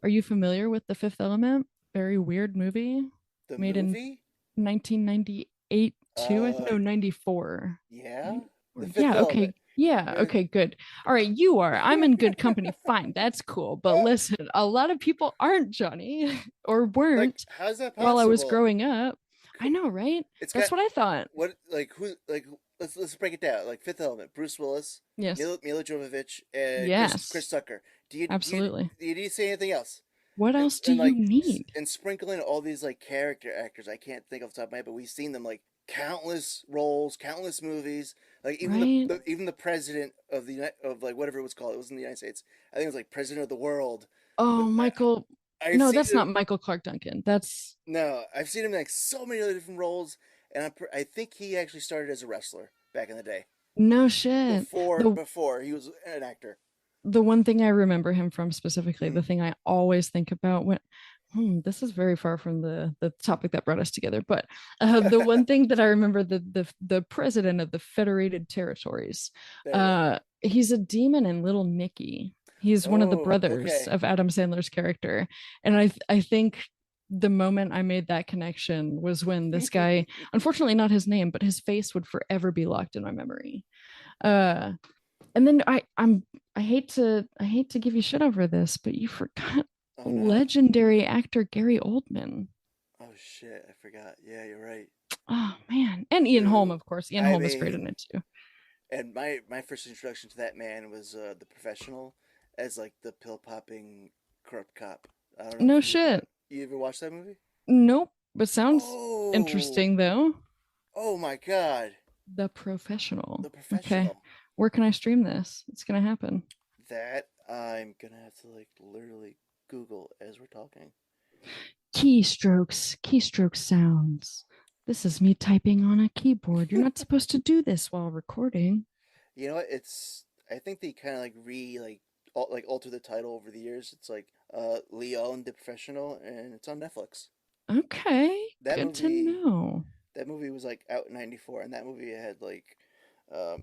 are you familiar with The Fifth Element? Very weird movie The made in movie? 1998 too. I think Uh, no 94. yeah. The 94. Fifth Yeah, Element. okay. Yeah, Yeah. okay, good. All right, you are. I'm in good company. Fine, that's cool. But listen, a lot of people aren't, Johnny, or Like, weren't how's that while I was possible? growing up. I know, right? It's got That's what I thought. what like who like let's break it down. Like Fifth Element, Bruce Willis, Yes. Mila Jovovich, and Chris Yes. Tucker. Absolutely. Do you need to say anything else? What else do you need? And sprinkling all these like character actors. I can't think off the top of my head, but we've seen them like countless roles, countless movies. Like even Right? even the president of of like whatever it was called. It was in the United States. I think it was like president of the world. Oh, But Michael. I've No, seen that's him. not Michael Clark Duncan. That's No, I've seen him in like so many other different roles, and I think he actually started as a wrestler back in the day. no shit. Before The before he was an actor. the one thing I remember him from specifically, Mm. the thing I always think about when this is very far from the topic that brought us together, but the one thing that I remember the president of the Federated Territories, There you go. he's a demon in Little Nicky. He's one of the Oh, brothers okay. of Adam Sandler's character, and I think the moment I made that connection was when this guy, unfortunately not his name, but his face would forever be locked in my memory. Uh, and then I hate to give you shit over this, but you forgot Oh no. legendary actor Gary Oldman. Oh shit, I forgot. Yeah, you're right. Oh man, and Ian Holm, Dude, of course. Ian I Holm is great in mean, it too. and my first introduction to that man was The Professional as like the pill popping corrupt cop. I don't know No if shit. you ever watched that movie? Nope, but sounds Oh, interesting though. oh my God, The Professional. The Okay, Professional. where can I stream this? It's gonna happen. That I'm gonna have to like literally Google as we're talking. Keystroke sounds. This is me typing on a keyboard. You're not supposed to do this while recording. You know what? It's I think they kind of like like alter the title over the years. It's like Leon the Professional, and it's on Netflix. Okay, That good to movie know. that movie was like out in '94, and that movie had like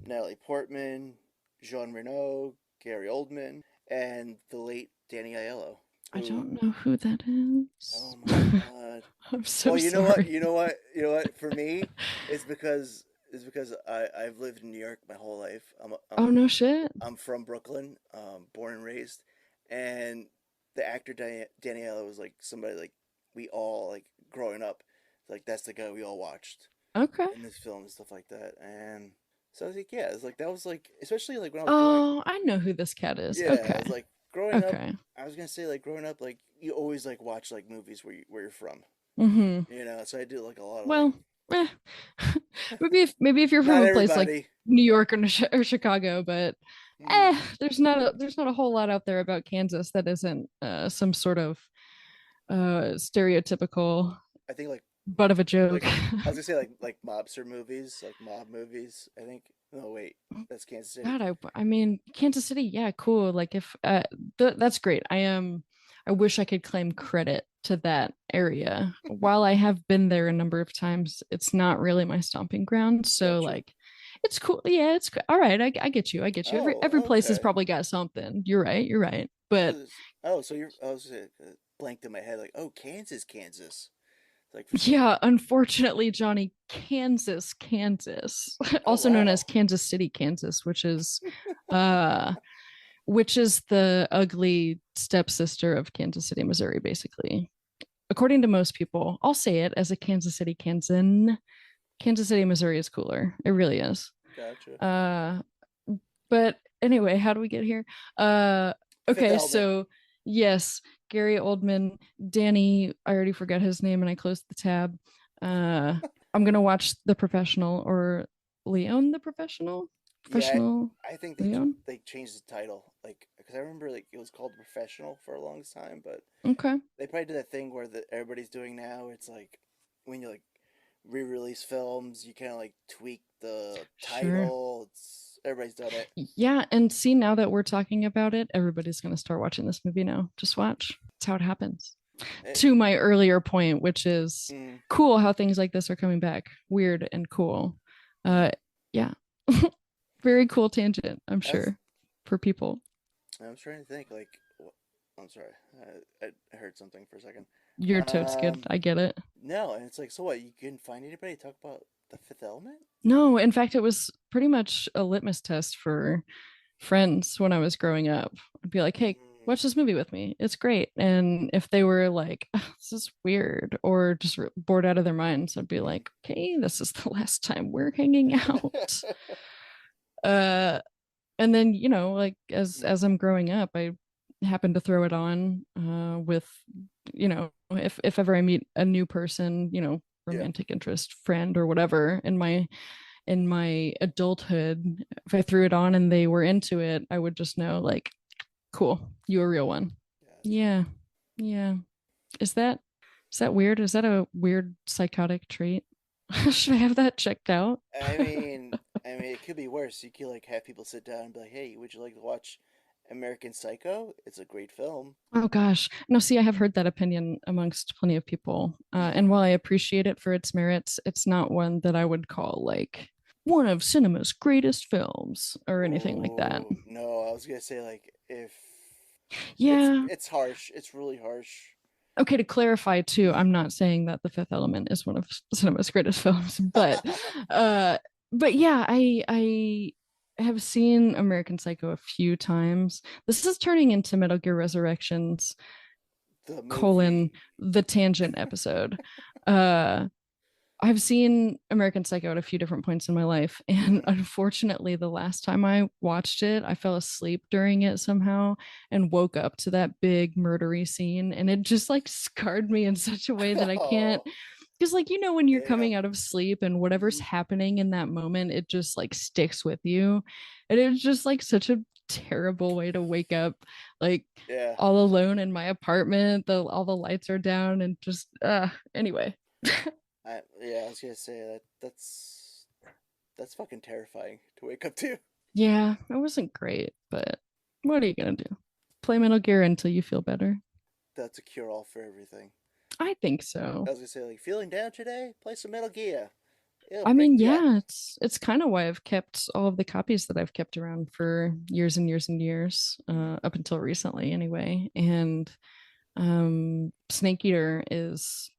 Natalie Portman, Jean Reno, Gary Oldman, and the late Danny Aiello. I Who? don't know who that Oh is. my God. I'm so Well, you know what? sorry. You know what? You know what? For me, it's because I've lived in New York my whole life. Oh no shit. I'm from Brooklyn, born and raised, and the actor Danny Aiello was like somebody like we all like growing up, like that's the guy we all watched Okay. in this film and stuff like that. And so I was like, yeah, it's like that was like especially like when I was growing. Oh, I know who this cat is. Yeah, I Okay. was like growing up. Okay. I was gonna say like growing up, like you always like watch like movies where you're from. Mm-hmm. You know, so I do like a lot of like Well, eh. maybe if you're from not a place like everybody. New York or Chicago, but Mm, there's not a whole lot out there about Kansas that isn't some sort of stereotypical I think butt of a joke. like I was gonna say like mobster movies, like mob movies. I think. No, wait, that's Kansas City. God, I mean Kansas City, yeah, cool. Like if that's great. I wish I could claim credit to that area. While I have been there a number of times, it's not really my stomping ground. So Gotcha. like it's cool. Yeah, all right. I get you. I get you. Every Oh, place has okay. probably got something. You're right. You're right. But Oh, so you're. I was blanked in my head like, oh, Kansas, Kansas. It's like for some. yeah, unfortunately, Johnny, Kansas, Oh also known wow. as Kansas City, Kansas, uh which is the ugly stepsister of Kansas City, Missouri, basically. According to most people, I'll say it as a Kansas City Kansan. Kansas City, Missouri is cooler. It really is. Gotcha. Uh, but anyway, how do we get here? Uh, Fifth okay, Element. so yes, Gary Oldman, Danny, I already forgot his name and I closed the tab. Uh, I'm gonna watch The Professional or Leon the Professional. Yeah, Professional I think Leon. they changed the title like because I remember like it was called The Professional for a long time, but Okay. they probably did that thing where everybody's doing now. It's like when you like re-release films, you kind of like tweak the Sure. title. It's everybody's done it. Yeah, and see, now that we're talking about it, everybody's going to start watching this movie now. Just watch. That's how it happens. it To my earlier point, which is mm, cool how things like this are coming back. Weird and cool. mm. Yeah. Very cool tangent, I'm That's sure, for people. I was trying to think like I'm sorry, I heard something for a second. You're totes good. Um, I get it. no, and it's like so what? You couldn't find anybody to talk about the Fifth Element? No, in fact, it was pretty much a litmus test for friends when I was growing up. I'd be like, hey, Mm. watch this movie with me. It's great. And if they were like, "Oh, this is weird," or just bored out of their minds, I'd be like, okay, this is the last time we're hanging out. Uh, and then, like Mm. as I'm growing up, I happen to throw it on with, if ever I meet a new person, Yeah. romantic interest, friend, or whatever in my adulthood, if I threw it on and they were into it, I would just know, like, cool, you a real one. Gotcha. Yeah. Yeah. Is that is that weird? Is that a weird psychotic trait? Should I have that checked out? I mean, it could be worse. You could like have people sit down and be like, "Hey, would you like to watch American Psycho? It's a great film." Oh gosh. No, see, I have heard that opinion amongst plenty of people. And while I appreciate it for its merits, it's not one that I would call like one of cinema's greatest films or anything like that. Oh no, I was gonna say like if Yeah. it's harsh. It's really harsh. Okay, to clarify too, I'm not saying that The Fifth Element is one of cinema's greatest films, uh but yeah, I have seen American Psycho a few times. This is turning into Metal Gear Resurrections The movie. colon the tangent episode. Uh I've seen American Psycho at a few different points in my life. And Mm. unfortunately, the last time I watched it, I fell asleep during it somehow and woke up to that big murdery scene. And it just like scarred me in such a way that I can't. Oh, Because, like, when you're coming damn. out of sleep and whatever's Mm. happening in that moment, it just like sticks with you. And it was just like such a terrible way to wake up, like Yeah. all alone in my apartment. All the lights are down and just, anyway. Yeah, I was gonna say that's fucking terrifying to wake up to. Yeah, it wasn't great, but what are you gonna do? Play Metal Gear until you feel better. That's a cure all for everything. I think I so. was gonna say, like, feeling down today? Play some Metal Gear. It'll I bring mean, you up. yeah, it's kind of why I've kept all of the copies that I've kept around for years and years and years, Mm. up until recently, anyway. And Snake Eater is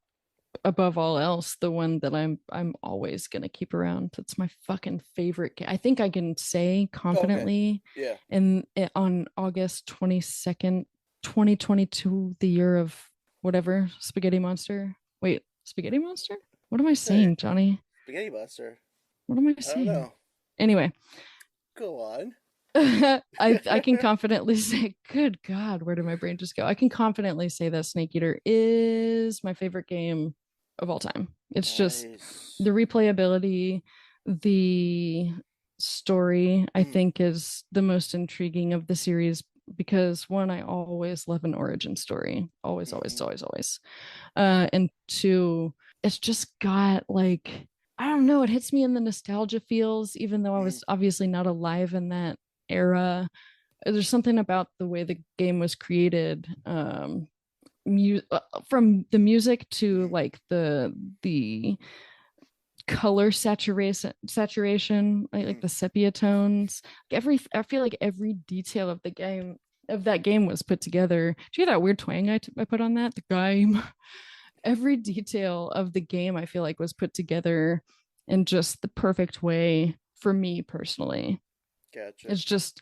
above all else the one that I'm always gonna keep around. It's my fucking favorite game. I think I can say Oh, okay. confidently Yeah. on August 22nd, 2022, the year of whatever spaghetti monster. Wait, spaghetti monster? What am I Hey, saying, Johnny? Spaghetti Buster. What am I I don't saying? know. Anyway, Go on. I can confidently say, good God, where did my brain just go? I can confidently say that Snake Eater is my favorite game of all time. It's just Nice. the replayability, the story, I Mm. think, is the most intriguing of the series because one, I always love an origin story. Always, always, Mm-hmm. always, always. And two, it's just got like, I don't know, it hits me in the nostalgia feels, even though I Mm. was obviously not alive in that era. There's something about the way the game was created, from the music to Mm. like the color saturation, like Mm. the sepia tones. I feel like every detail of that game was put together. Do you hear that weird twang I put on that? The game. Every detail of the game I feel like was put together in just the perfect way for me personally. Gotcha. It's just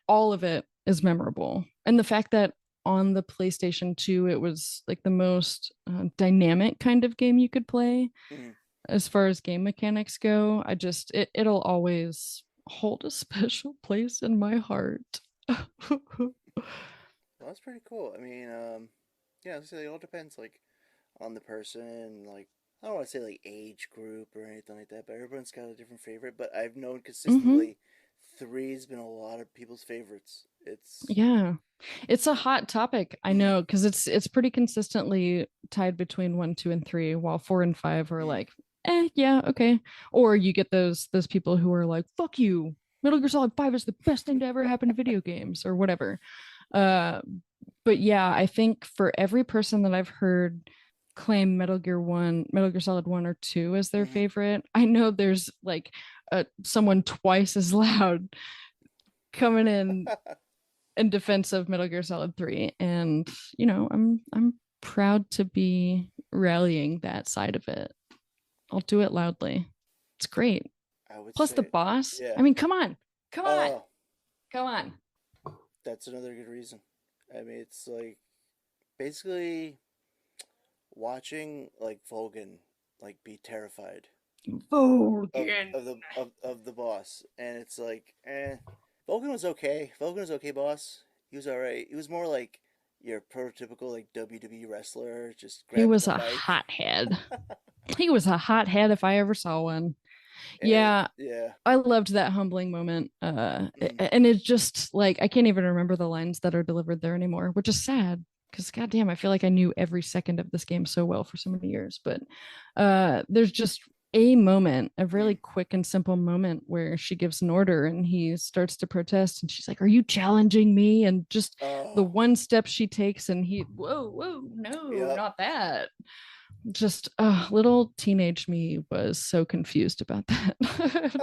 all of it is memorable. And the fact that on the PlayStation 2 it was like the most dynamic kind of game you could play Mm. as far as game mechanics go, it'll always hold a special place in my heart. Well, that's pretty cool. I mean, yeah, so it all depends, like, on the person. Like, I don't want to say like age group or anything like that, but everyone's got a different favorite. But I've known Mm-hmm. consistently three's been a lot of people's favorites. It's Yeah. It's a hot topic, I mm, know, because it's pretty consistently tied between one, two, and three, while four and five are mm, like, yeah, okay. Or you get those people who are like, fuck you. Metal Gear Solid 5 is the best thing to ever happen to video games, or whatever. Uh, but yeah, I think for every person that I've heard claim Metal Gear Solid 1 or 2 as their mm. favorite, I know there's like someone twice as loud coming in defense of Metal Gear Solid 3. And, I'm proud to be rallying that side of it. I'll do it loudly. It's great. I would Plus the say, boss. yeah. I mean, come on. Come on. Oh, Come on. that's another good reason. I mean, it's like basically watching like Vulcan like be terrified Vulcan. of the boss, and it's like, Vulcan was okay. Vulcan was okay, boss. He was all right. He was more like your prototypical like WWE wrestler, just He grabbing was the a mic. hothead. He was a hothead if I ever saw one. And Yeah, yeah, I loved that humbling moment. mm, And it's just like I can't even remember the lines that are delivered there anymore, which is sad because goddamn, I feel like I knew every second of this game so well for so many years. But there's just a moment, a really mm, quick and simple moment where she gives an order and he starts to protest and she's like, "Are you challenging me?" And just the oh, one step she takes and whoa, whoa, no, yep. not that. Just little teenage me was so confused about that.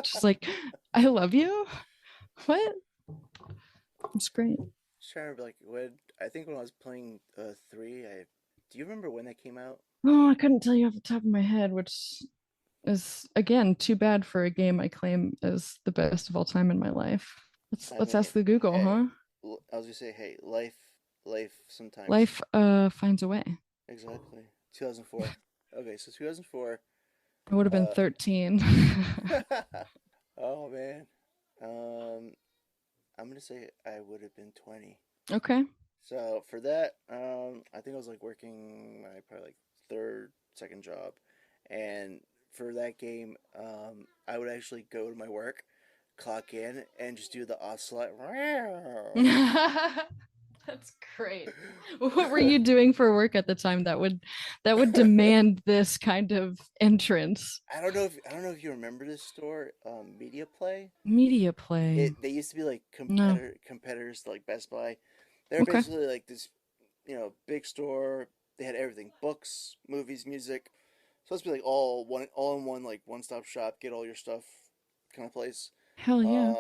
Just like, I love you. What? It's great. Just trying to remember, like, when I was playing three. I Do you remember when that came out? Oh, I couldn't tell you off the top of my head, which is again too bad for a game I claim as the best of all time in my life. I Let's mean, ask the Google, hey, huh? I was gonna say, hey, life sometimes Life finds a way. exactly. 2004. Okay, so 2004. I would have been Uh, 13. oh man. Um, I'm gonna say I would have been 20. Okay. So for that, I think I was like working my probably like third, second job, and for that game, I would actually go to my work, clock in, and just do the ocelot. That's great. What were you doing for work at the time that would demand this kind of entrance? I don't know if you remember this store, Media Play. Media play. They used to be like No. competitors to like Best Buy. They're Okay. basically like this, big store. They had everything: books, movies, music. Supposed to be like all in one, like one stop shop. Get all your stuff, kind of place. Hell yeah.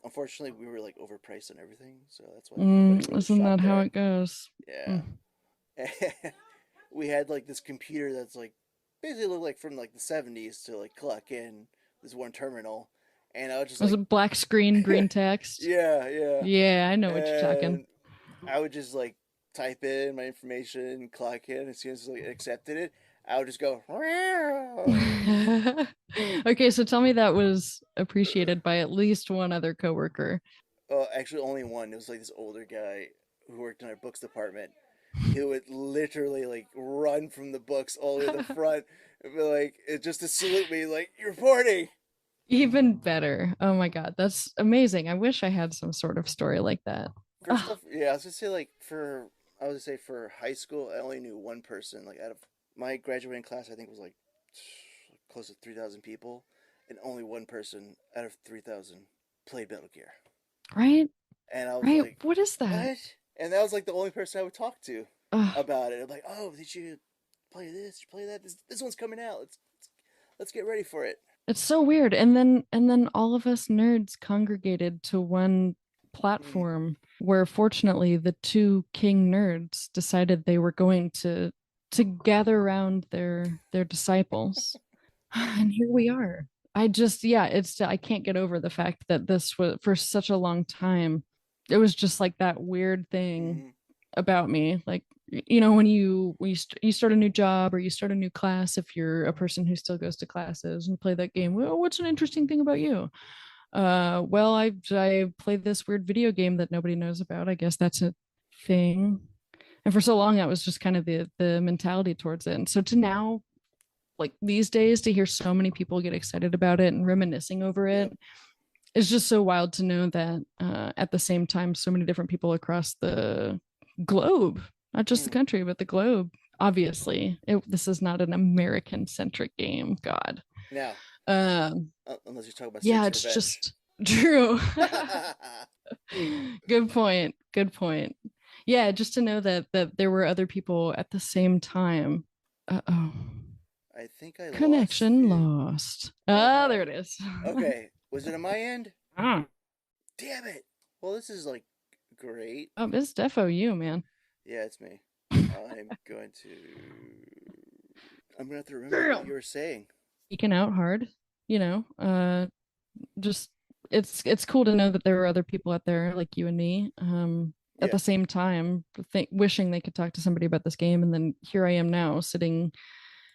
Unfortunately, we were like overpriced on everything, so that's why nobody really Isn't shopped that how there. it goes? Yeah. Mm. We had like this computer that's like basically looked like from like the 70s to like clock in this one terminal, and I was just Was like, it black screen, green text? yeah, yeah, Yeah, I know what you're talking. and I would just like type in my information, clock in. As soon as like accepted it, I would just go. Okay, so tell me that was appreciated by at least one other coworker. Actually, only one. It was like this older guy who worked in our books department. He would literally like run from the books all the way to the front and be like, just to salute me, like, you're reporting. Even better. Oh my God, that's amazing. I wish I had some sort of story like that. For Oh, stuff, yeah, I was gonna say like I was gonna say for high school, I only knew one person. Like out of my graduating class, I think was like close to 3,000 people, and only one person out of 3,000 played Metal Gear. right? And I was Right? like, What is that? what? And that was like the only person I would talk to Oh, about it. I'm like, oh, did you play this? Did you play that? This one's coming out. Let's get ready for it. it's so weird. And then all of us nerds congregated to one Mm. platform where fortunately the two king nerds decided they were going to gather around their disciples. And here we are. I just yeah, it's I can't get over the fact that this was for such a long time. It was just like that weird thing Mm-hmm. about me. Like when you start a new job or you start a new class, if you're a person who still goes to classes and play that game, well, what's an interesting thing about you? Well, I played this weird video game that nobody knows about. I guess that's a thing. And for so long that was just kind of the mentality towards it. And so to now, like these days, to hear so many people get excited about it and reminiscing over it Yep. is just so wild to know that at the same time so many different people across the globe, not just the Mm. country but the globe, obviously this is not an American centric game, god. Now, um unless you're talking about yeah, Sex it's Revenge. just true. Good point, good point. Yeah, just to know that there were other people at the same time. Uh-oh. I think I lost Connection you. lost. Oh Ah, there no. it is. Okay. Was it on my end? Ah. Damn it. Well, this is like great. Oh, it's defo you, man. Yeah, it's me. I'm going to. I'm gonna have to remember what Damn. you were saying. Speaking out hard, you know. Just it's cool to know that there are other people out there like you and me. At Yeah. the same time, wishing they could talk to somebody about this game, and then here I am now sitting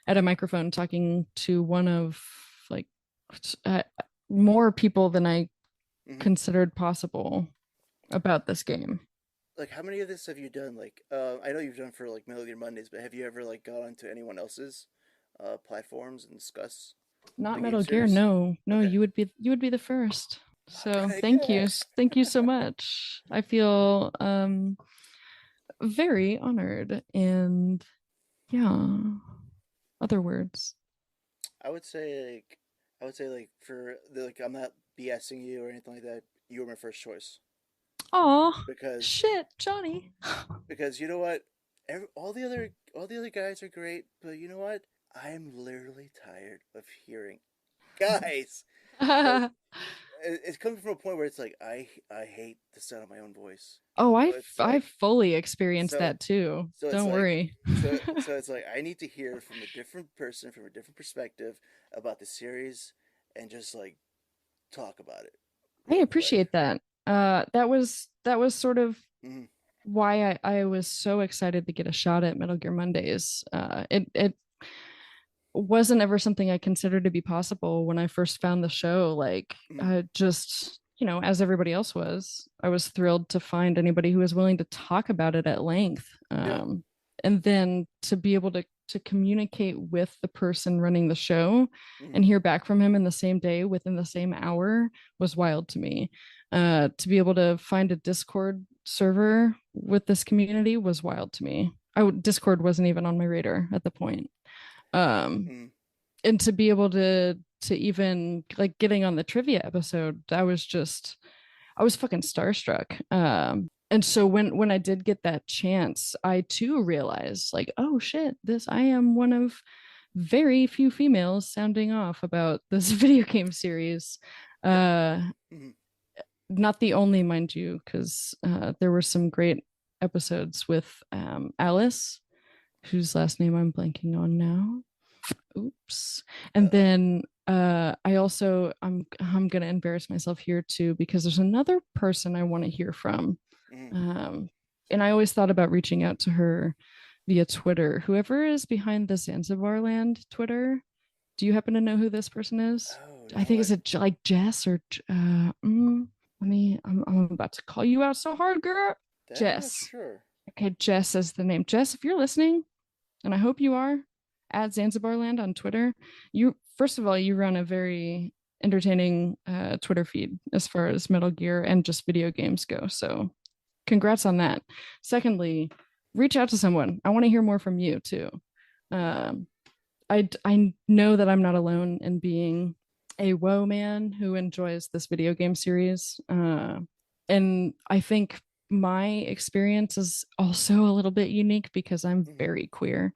at a microphone talking to one of like uh, more people than I Hmm. considered possible about this game. Like, how many of this have you done? Like, I know you've done for like Metal Gear Mondays, but have you ever like gone onto anyone else's platforms and discuss the Not game Metal Gear, series? no, no, Okay. you would be the first. I'm So gonna thank you, guess. thank you so much. I feel very honored, and yeah, other words. I would say like, for the like, I'm not BSing you or anything like that. You were my first choice Oh because shit, Johnny. you know what, all the other guys are great, but you know what? I'm literally tired of hearing guys. Like, it's coming from a point where it's like I hate the sound of my own voice. Oh, So it's I like fully experienced so that too. so it's Don't like worry. so it's like I need to hear from a different person from a different perspective about the series and just like talk about it I real quick. appreciate that. That was sort of Mm-hmm. why I was so excited to get a shot at Metal Gear Mondays. It wasn't ever something I considered to be possible when I first found the show. Like, Mm-hmm. just as everybody else was, I was thrilled to find anybody who was willing to talk about it at length, Yeah. and then to be able to communicate with the person running the show Mm-hmm. and hear back from him in the same day within the same hour was wild to me. To be able to find a Discord server with this community was wild to me. Discord wasn't even on my radar at the point. Um, Mm. and to be able to even like getting on the trivia episode, I was fucking starstruck. And so when I did get that chance, I too realized like, oh shit, this I am one of very few females sounding off about this video game series. Yep. Uh, Mhm. Not the only, mind you, because there were some great episodes with Alice, whose last name I'm blanking on now. Oops. And Uh-oh. then I also I'm gonna embarrass myself here too because there's another person I want to hear from. Mhm. Um, and I always thought about reaching out to her via Twitter. Whoever is behind the Zanzibar Land Twitter, do you happen to know who this person is? Oh, I no, think is it like Jess or let me I'm about to call you out so hard, girl. that I'm not Jess. sure. Okay, Jess is the name. Jess, if you're listening, and I hope you are, at Zanzibar Land on Twitter. You first of all, you run a very entertaining Twitter feed as far as Metal Gear and just video games go. So congrats on that. Secondly, reach out to someone. I want to hear more from you too. Um, I know that I'm not alone in being a woe man who enjoys this video game series. And I think my experience is also a little bit unique because I'm Mhm. very queer.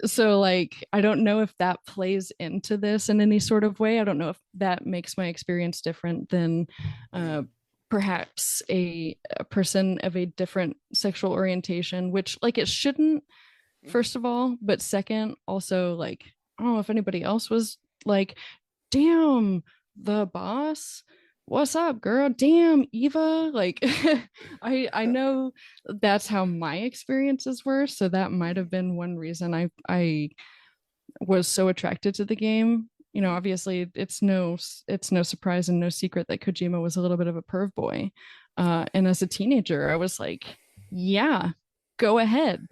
So like I don't know if that plays into this in any sort of way. I don't know if that makes my experience different than Mhm. perhaps a person of a different sexual orientation, which like it shouldn't, Mhm. first of all, but second, also like I don't know if anybody else was like, damn, the boss, what's up, girl? Damn, Eva. Like I know that's how my experiences were. So that might Mhm. have been one reason I was so attracted to the game. You know, Mhm. obviously it's no surprise and no secret that Kojima was a little bit of a perv boy. And as a teenager, I was like, yeah, go ahead,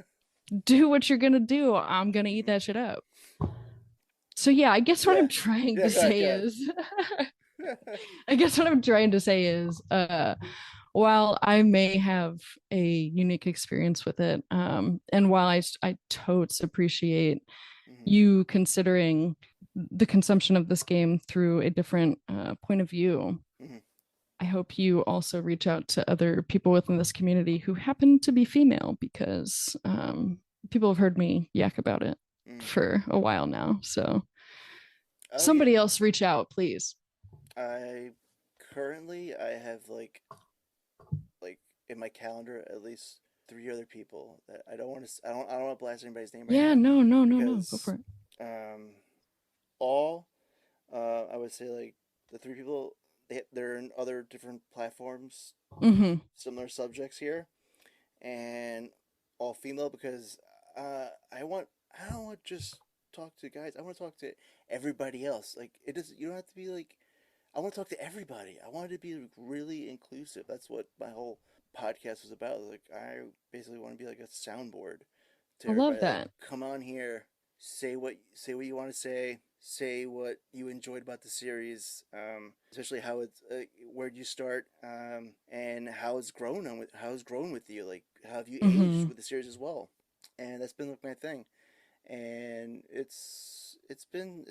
do what you're gonna do. I'm gonna eat Mhm. that shit up. So yeah, I guess what Yeah. I'm trying Yeah, to go ahead, say go ahead. is I guess what I'm trying to say is while I may have a unique experience with it, and while I totes appreciate Mhm. you considering the consumption of this game through a different point of view, Mhm. I hope you also reach out to other people within this community who happen to be female because people have heard me yak about it Mhm. for a while now. So Oh, yeah. somebody else reach out, please. I I have like in my calendar at least three other people that I don't want to I don't want to blast anybody's name right Yeah, now no, no, no, no. Go because for it. um all I would say like the three people they're in other different platforms, Mm-hmm. similar subjects here, and all female because I don't want to just talk to guys. I want to talk to everybody else. Like it does. You don't have to be like. I want to talk to everybody. I wanted to be like, really inclusive. That's what my whole podcast was about. Like I basically want to be like a soundboard to I love everybody. Like that. come on here, say what you want to say what you enjoyed about the series, especially how it's where'd you start, and how it's grown with you. Like how have you Mm-hmm. aged with the series as well, and that's been like my thing, and it's been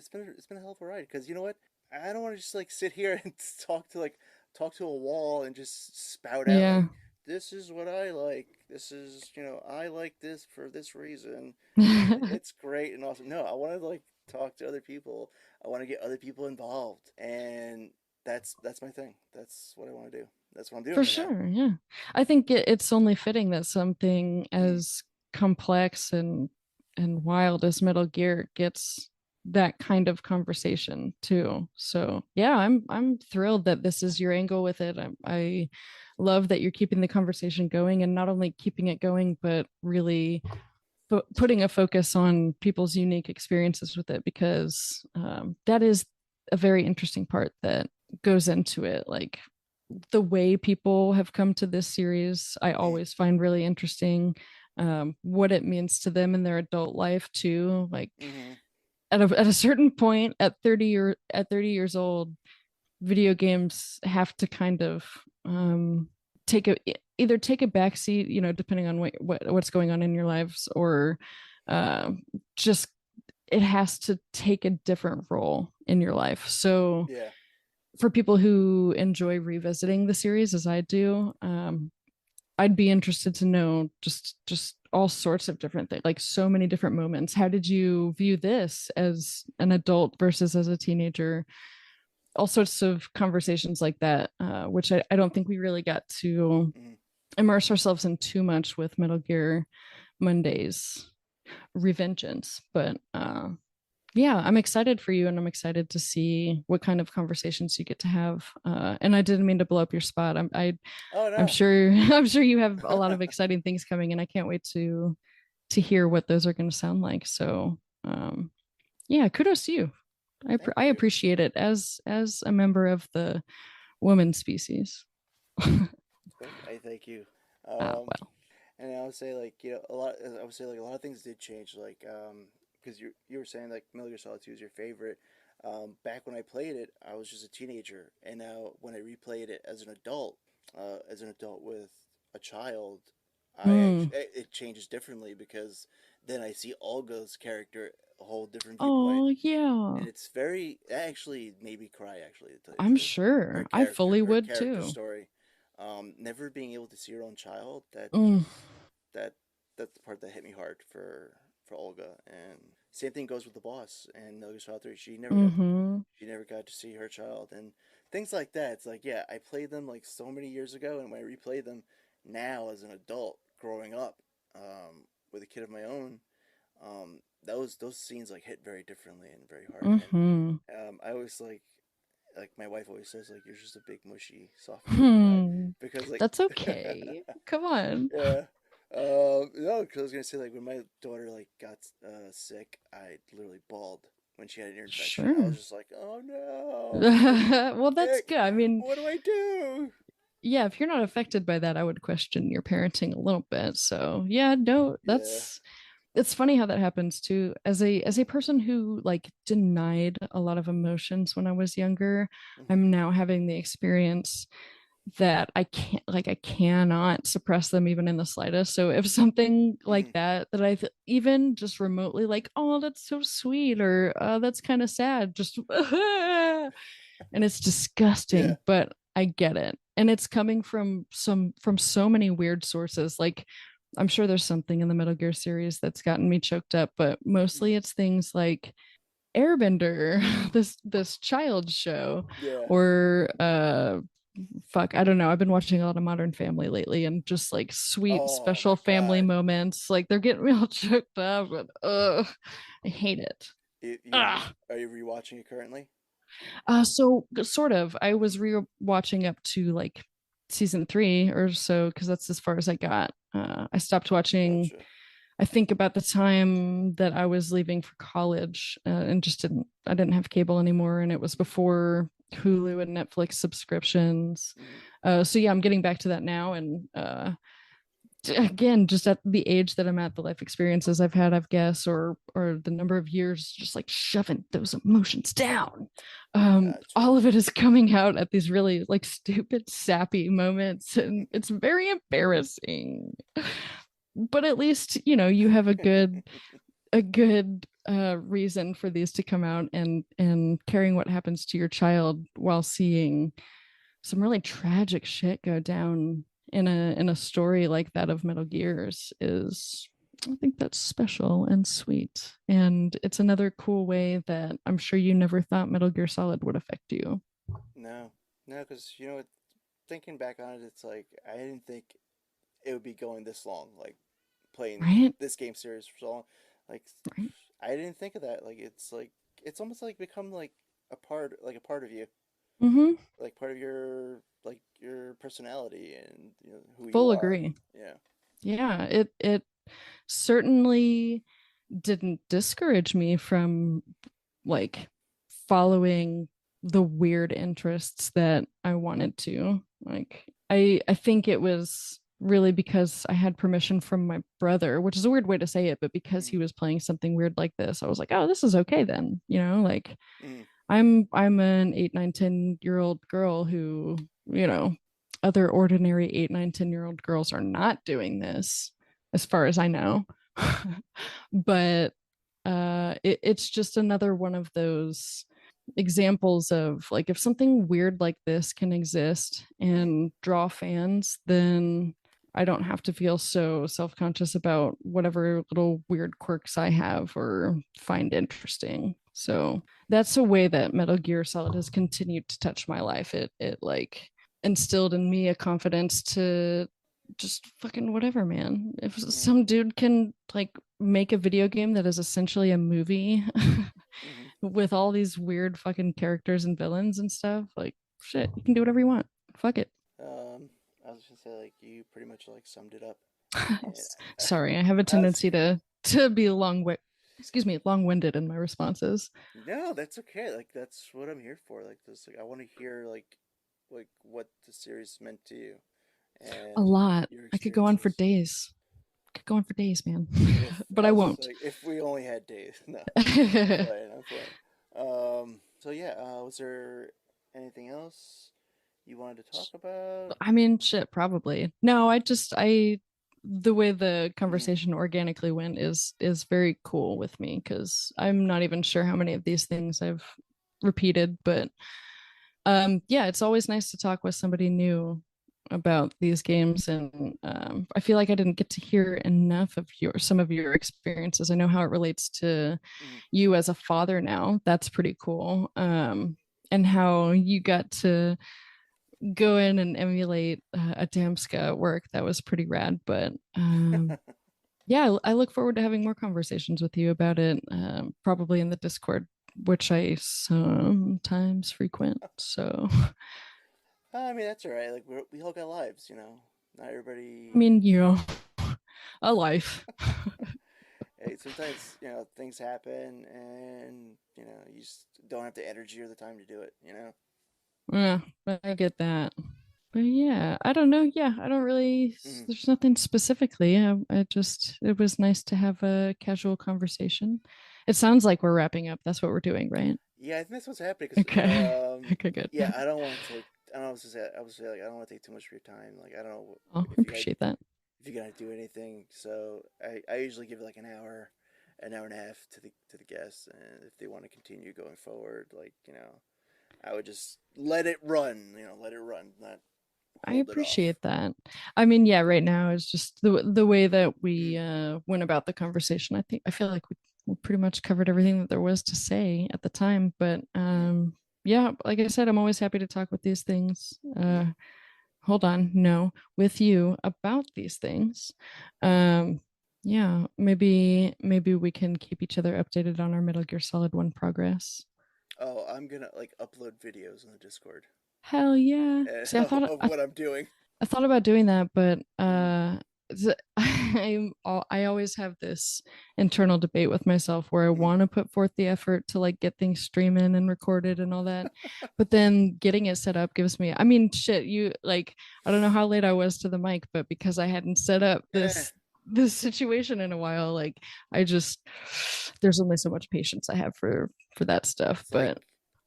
a hell of a ride because you know what, I don't want to just like sit here and talk to a wall and just spout out Yeah. like this is what I like. This is, I like this for this reason, and it's great and awesome. No, I want to like talk to other people. I want to get other people involved, and that's my thing. That's what I want to do. That's what I'm doing For right now. sure. Yeah. I think it's only fitting that something Mm, as complex and wild as Metal Gear gets that kind of conversation too. So yeah, I'm thrilled that this is your angle with it. I love that you're keeping the conversation going and not only keeping it going, but really putting a focus on people's unique experiences with it because that is a very interesting part that goes into it. Like the way people have come to this series, I mm, always find really interesting. What it means to them in their adult life too. Like mm-hmm, at a certain point, at 30 years old, video games have to kind of take a either take a back seat, depending on what's going on in your lives, or uh, just it has to take a different role in your life. So Yeah. for people who enjoy revisiting the series as I do, I'd be interested to know just all sorts of different things, like so many different moments. How did you view this as an adult versus as a teenager? All sorts of conversations like that, which I don't think we really got to Mhm. immerse ourselves in too much with Metal Gear Monday's Revengeance. But yeah, I'm excited for you, and I'm excited to see what kind of conversations you get to have. And I didn't mean to blow up your spot. Oh I'm no. sure I'm sure you have a lot of exciting things coming, and I can't wait to hear what those are going to sound like. So yeah, kudos to you. Thank I you. appreciate it as a member of the woman species. I thank you. Well. And I would say like a lot. I would say like a lot of things did change. Like because you were saying like Metal Gear Solid 2 is your favorite. Back when I played it, I was just a teenager, and now when I replayed it as an adult with a child, Mm. it changes differently because then I see Olga's character a whole different viewpoint, Oh yeah. and it's very that actually made me cry actually to tell you the I'm truth. sure. I fully Her would character too. story, never being able to see her own child, that Mm. just that that's the part that hit me hard for Olga. And same thing goes with the boss and Metal Gear Solid 3. Mm-hmm. She never got to see her child and things like that. It's like yeah, I played them like so many years ago, and when I replay them now as an adult, growing up with a kid of my own, those scenes like hit very differently and very hard. And Mm-hmm. I always like my wife always says like you're just a big mushy soft furry guy Hmm. because like That's okay. Come on. yeah. No, because I was gonna say like when my daughter like got sick, I literally bawled when she had an ear infection. I was Sure. just like, oh no, she's Well, that's sick. good. I mean, What do I do? yeah, if you're not affected by that, I would question your parenting a little bit. So, yeah, no, Yeah. that's it's funny how that happens too. As a person who like denied a lot of emotions when I was younger, Hmm. I'm now having the experience that I cannot suppress them even in the slightest. So if something like Hmm. that I even just remotely like, oh, that's so sweet, or that's kind of sad, just and it's Yeah. disgusting, but I get it. And it's coming from so many weird sources. Like I'm sure there's something in the Metal Gear series that's gotten me choked up, but mostly Hmm. it's things like Airbender, this child show, Yeah. or fuck, I don't know. I've been watching a lot of Modern Family lately, and just like sweet Oh special my family God. moments, like they're getting me all choked up, and I hate it. Are you rewatching it currently? So sort of. I was re-watching up to like season 3 or so because that's as far as I got. I stopped watching, Gotcha. I think, about the time that I was leaving for college, and I didn't have cable anymore, and it was before Hulu and Netflix subscriptions. Hmm. So yeah, I'm getting back to that now, and again, just at the age that I'm at, the life experiences I've had, I guess, or the number of years just like shoving those emotions down. Gotcha. All of it is coming out at these really like stupid, sappy moments, and it's very embarrassing. But at least, you have a good reason for these to come out, and caring what happens to your child while seeing some really tragic shit go down in a story like that of Metal Gears is, I think that's special and sweet. And it's another cool way that I'm sure you never thought Metal Gear Solid would affect you. No, no, because thinking back on it, it's like I didn't think it would be going this long, like playing Right? this game series for so long. Like Right. I didn't think of that. Like it's almost like become like a part of you, Mm-hmm. like part of your personality and who you Full are. agree. Yeah. Yeah, it certainly didn't discourage me from like following the weird interests that I wanted to. Like I think it was really because I had permission from my brother, which is a weird way to say it, but because Mm-hmm. he was playing something weird like this, I was like, oh, this is okay then. Like Mm-hmm. I'm an 8, 9, 10-year-old girl who, you know, other ordinary 8, 9, 10-year-old girls are not doing this, as far as I know. But it's just another one of those examples of like if something weird like this can exist Mhm. and draw fans, then I don't have to feel so self-conscious about whatever little weird quirks I have or find interesting. So that's a way that Metal Gear Solid has continued to touch my life. It like instilled in me a confidence to just fucking whatever, man. If Mhm. some dude can like make a video game that is essentially a movie Mhm. with all these weird fucking characters and villains and stuff, like shit, you can do whatever you want. Fuck it. I was gonna say like you pretty much like summed it up. And Sorry, I have a I was, tendency to be excuse me, long-winded in my responses. no, that's okay. Like that's what I'm here for. Like this, like I want to hear like what the series meant to you A and lot. your I could go on for experiences. days. I could go on for days, man. If But I I was just won't. like, if we only had days. No, I'm I playing. I'm playing. So yeah, was there anything else you wanted to talk about? mean, shit, probably. No, I the way the Mm, conversation organically went is very cool with me because I'm not even sure how many of these things I've repeated, but yeah, it's always nice to talk with somebody new about these games, and I feel like I didn't get to hear enough of your some of your experiences. I know how it relates to mm. you as a father now. That's pretty cool. And how you got to go in and emulate a Damska at work. That was pretty rad. But yeah, I look forward to having more conversations with you about it, probably in the Discord, which I sometimes frequent. So, I mean, that's all right. Like we all got lives, Not I everybody. mean, a life. Hey, sometimes things happen, and you just don't have the energy or the time to do it. Yeah, I get that. But yeah, I don't know. Yeah, I don't really, Mm. there's nothing specifically. I just, it was nice to have a casual conversation. It sounds like we're wrapping up. That's what we're doing, right? Yeah, I think that's what's happening because Okay. Okay, good. yeah, I don't want to take. I don't know. I was say like I don't want to take too much of your time. Like I don't know Oh, I if you appreciate that. if you're gonna do anything. So I usually give it like an hour and a half to the guests, and if they want to continue going forward, like I would just let it run. Let it run, not I hold it off. appreciate that. I mean, yeah, right now is just the way that we Mm, went about the conversation. I feel like we pretty much covered everything that there was to say at the time. But mm, yeah, like I said, I'm always happy to talk with these things. mm, Hold on, no, with you about these things. mm. Um, yeah, maybe we can keep each other updated on our Metal Gear Solid 1 progress. Oh, I'm gonna like upload videos on the Discord Hell yeah. See, of what I'm doing. I thought about doing that, but Mm, I always have this internal debate with myself where I mm. want to put forth the effort to like get things streaming and recorded and all that, but then getting it set up gives me. I mean, shit, you like I don't know how late I was to the mic, but because I hadn't set up Eh, this situation in a while, like I just there's only so much patience I have for that stuff, it's like but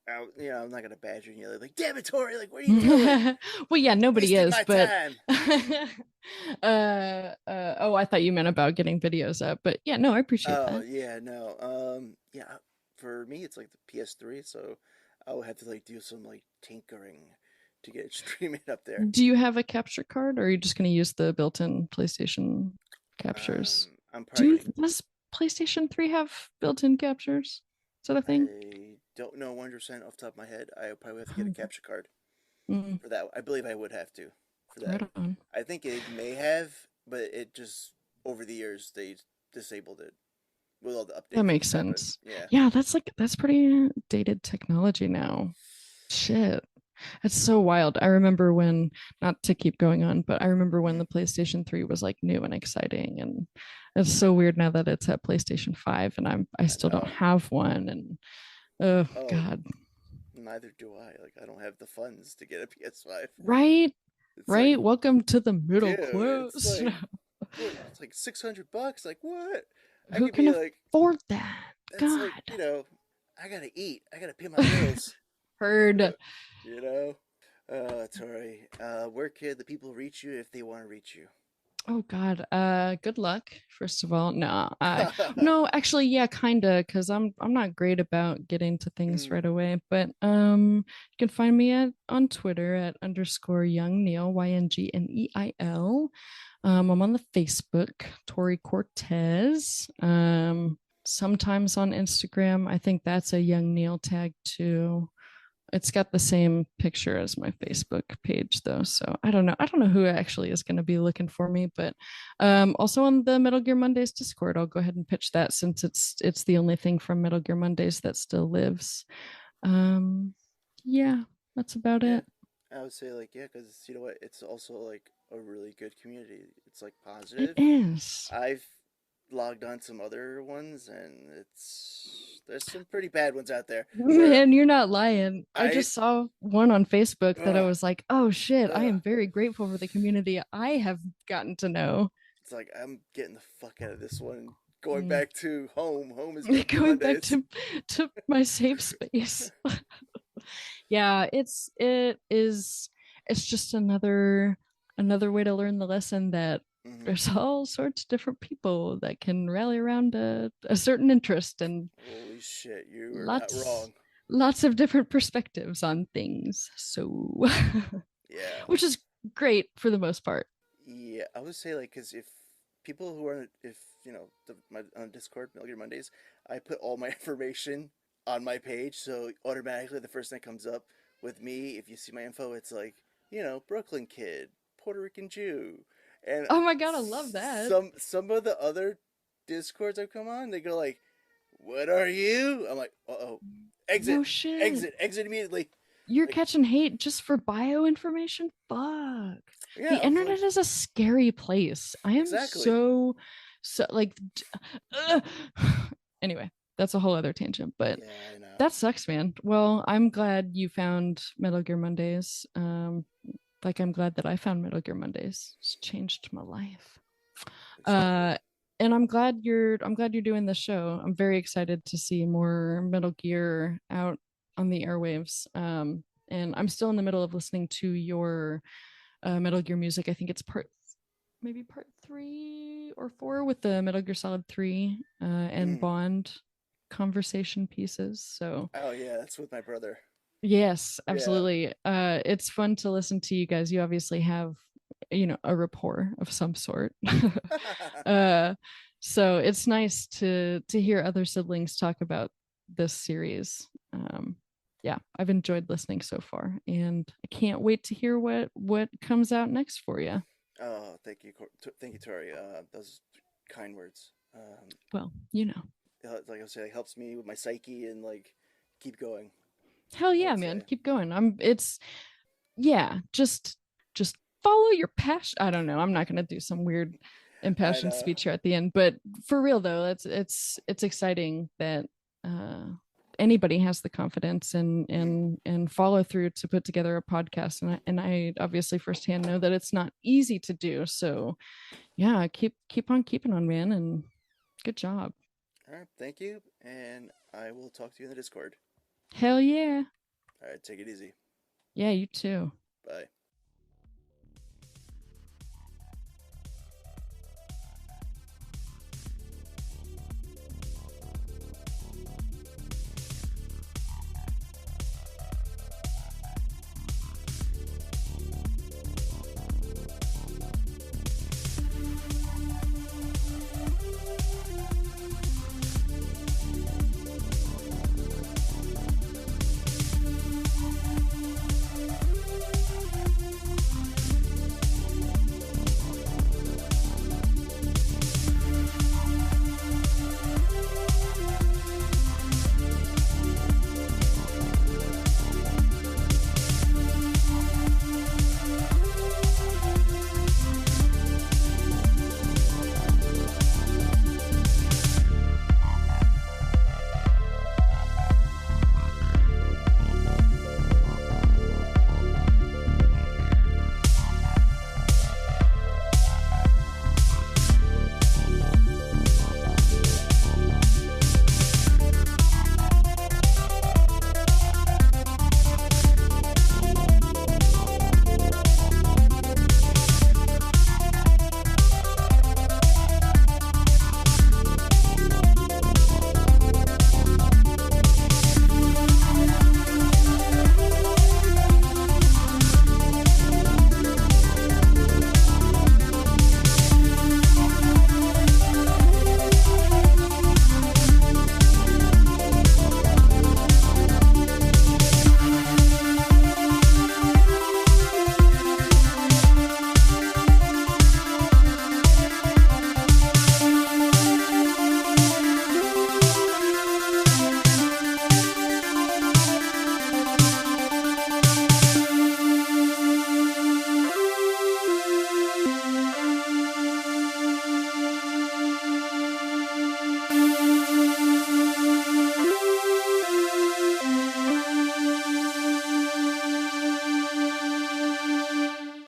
I'm not gonna badger you. Like, damn it, Tori! Like, what are you doing? well, yeah, nobody Wasting is, my but time. oh, I thought you meant about getting videos up, but yeah, no, I appreciate Oh that. yeah, no. Yeah. For me, it's like the PS3, so I would have to like do some like tinkering to get it streaming up there. Do you have a capture card, or are you just going to use the built-in PlayStation captures? I'm probably Do gonna. does PlayStation 3 have built-in captures? Is that a thing? I don't know 100% off the top of my head. I probably have to get a Okay. capture card Mm, for that. I believe I would have to for that. right on. I think it may have, but it just over the years they disabled it with all the That updates that makes just happened. sense. Yeah. Yeah, that's pretty dated technology now. Shit. It's so wild. I remember when, not to keep going on, but I remember when Mm. the PlayStation 3 was like new and exciting. And it's so weird now that it's at PlayStation 5 and I I still don't know. have one. And oh Oh, God. neither do I. Like, I don't have the funds to get a PS5. Right? It's like, Right? Welcome to the middle dude, it's class. like, what? It's like $600. Like, what? I Who could can be like, afford that? it's like, God. I gotta eat. I gotta pay my bills. You know, Heard. you know. Tori, where can the people reach you if they want to reach you? Oh God. Good luck, first of all. No, I no, actually, yeah, kinda, because I'm not great about getting to things Mm, right away. But you can find me at on Twitter at underscore young Neil, YNGNEIL. I'm on the Facebook, Tori Cortez. Sometimes on Instagram. I think that's a young Neil tag too. It's got the same picture as my mm. Facebook page though. So I don't know. I don't know who actually is going to be looking for me, but also on the Metal Gear Mondays Discord, I'll go ahead and pitch that since it's the only thing from Metal Gear Mondays that still lives. Um yeah, that's about Yeah, it. I would say like yeah, because you know what, it's also like a really good community. It's like It positive. is. I've logged on some other ones, and it's there's some pretty bad ones out there. Where Man, you're not lying. I I, just saw one on Facebook that I ugh, was like, "Oh shit, I ugh, am very grateful for the community I have gotten to know." it's like I'm getting the fuck out of this one. Going Mm. back to home. Home is Metal Gear Going back Mondays. to my safe space. Yeah, it's just another way to learn the lesson that Hmm. there's all sorts of different people that can rally around a certain interest and Holy shit, you are not lots wrong. lots of different perspectives on things. So Yeah. which is great for the most part. Yeah, I would say like because if people who are if you know my on Discord Metal Gear Mondays, I put all my information on my page, so automatically the first thing that comes up with me, if you see my info, it's like Brooklyn kid, Puerto Rican Jew, and Oh my god, I love that. some of the other Discords I've come on, they go like, "What are you?" I'm like, "Uh oh, exit, No shit. exit, exit immediately." You're Like, catching hate just for bio information? Fuck. yeah, The I was like, internet is a scary place. I am exactly. so like uh, anyway, that's a whole other tangent, but Yeah, I know. that sucks, man. Well, I'm glad you found Metal Gear Mondays. Like I'm glad that I found Metal Gear Mondays. It's changed my life. Exactly. Uh and I'm glad you're doing this show. I'm very excited to see more Metal Gear out on the airwaves. And I'm still in the middle of listening to your Metal Gear music. I think it's maybe part 3 or 4 with the Metal Gear Solid 3 and Mm. Bond conversation pieces. So Oh yeah, that's with my brother. yes, Yeah. absolutely. It's fun to listen to you guys. You obviously have, a rapport of some sort. uh, so it's nice to hear other siblings talk about this series. Yeah, I've enjoyed listening so far, and I can't wait to hear what comes out next for you. Oh, thank you, thank you, Tori. Those kind words. Well, Like I say, it helps me with my psyche and like keep going. hell I yeah, would man, say. keep going. Yeah, just follow your passion. I don't know. I'm not gonna do some weird I impassioned know. speech here at the end, but for real though, it's exciting that uh anybody has the confidence and Mm. and follow through to put together a podcast, and I obviously firsthand know that it's not easy to do. So yeah, keep on keeping on, man, and good job. All right, thank you, and I will talk to you in the Discord. Hell yeah. All right, take it easy. Yeah, you too. Bye.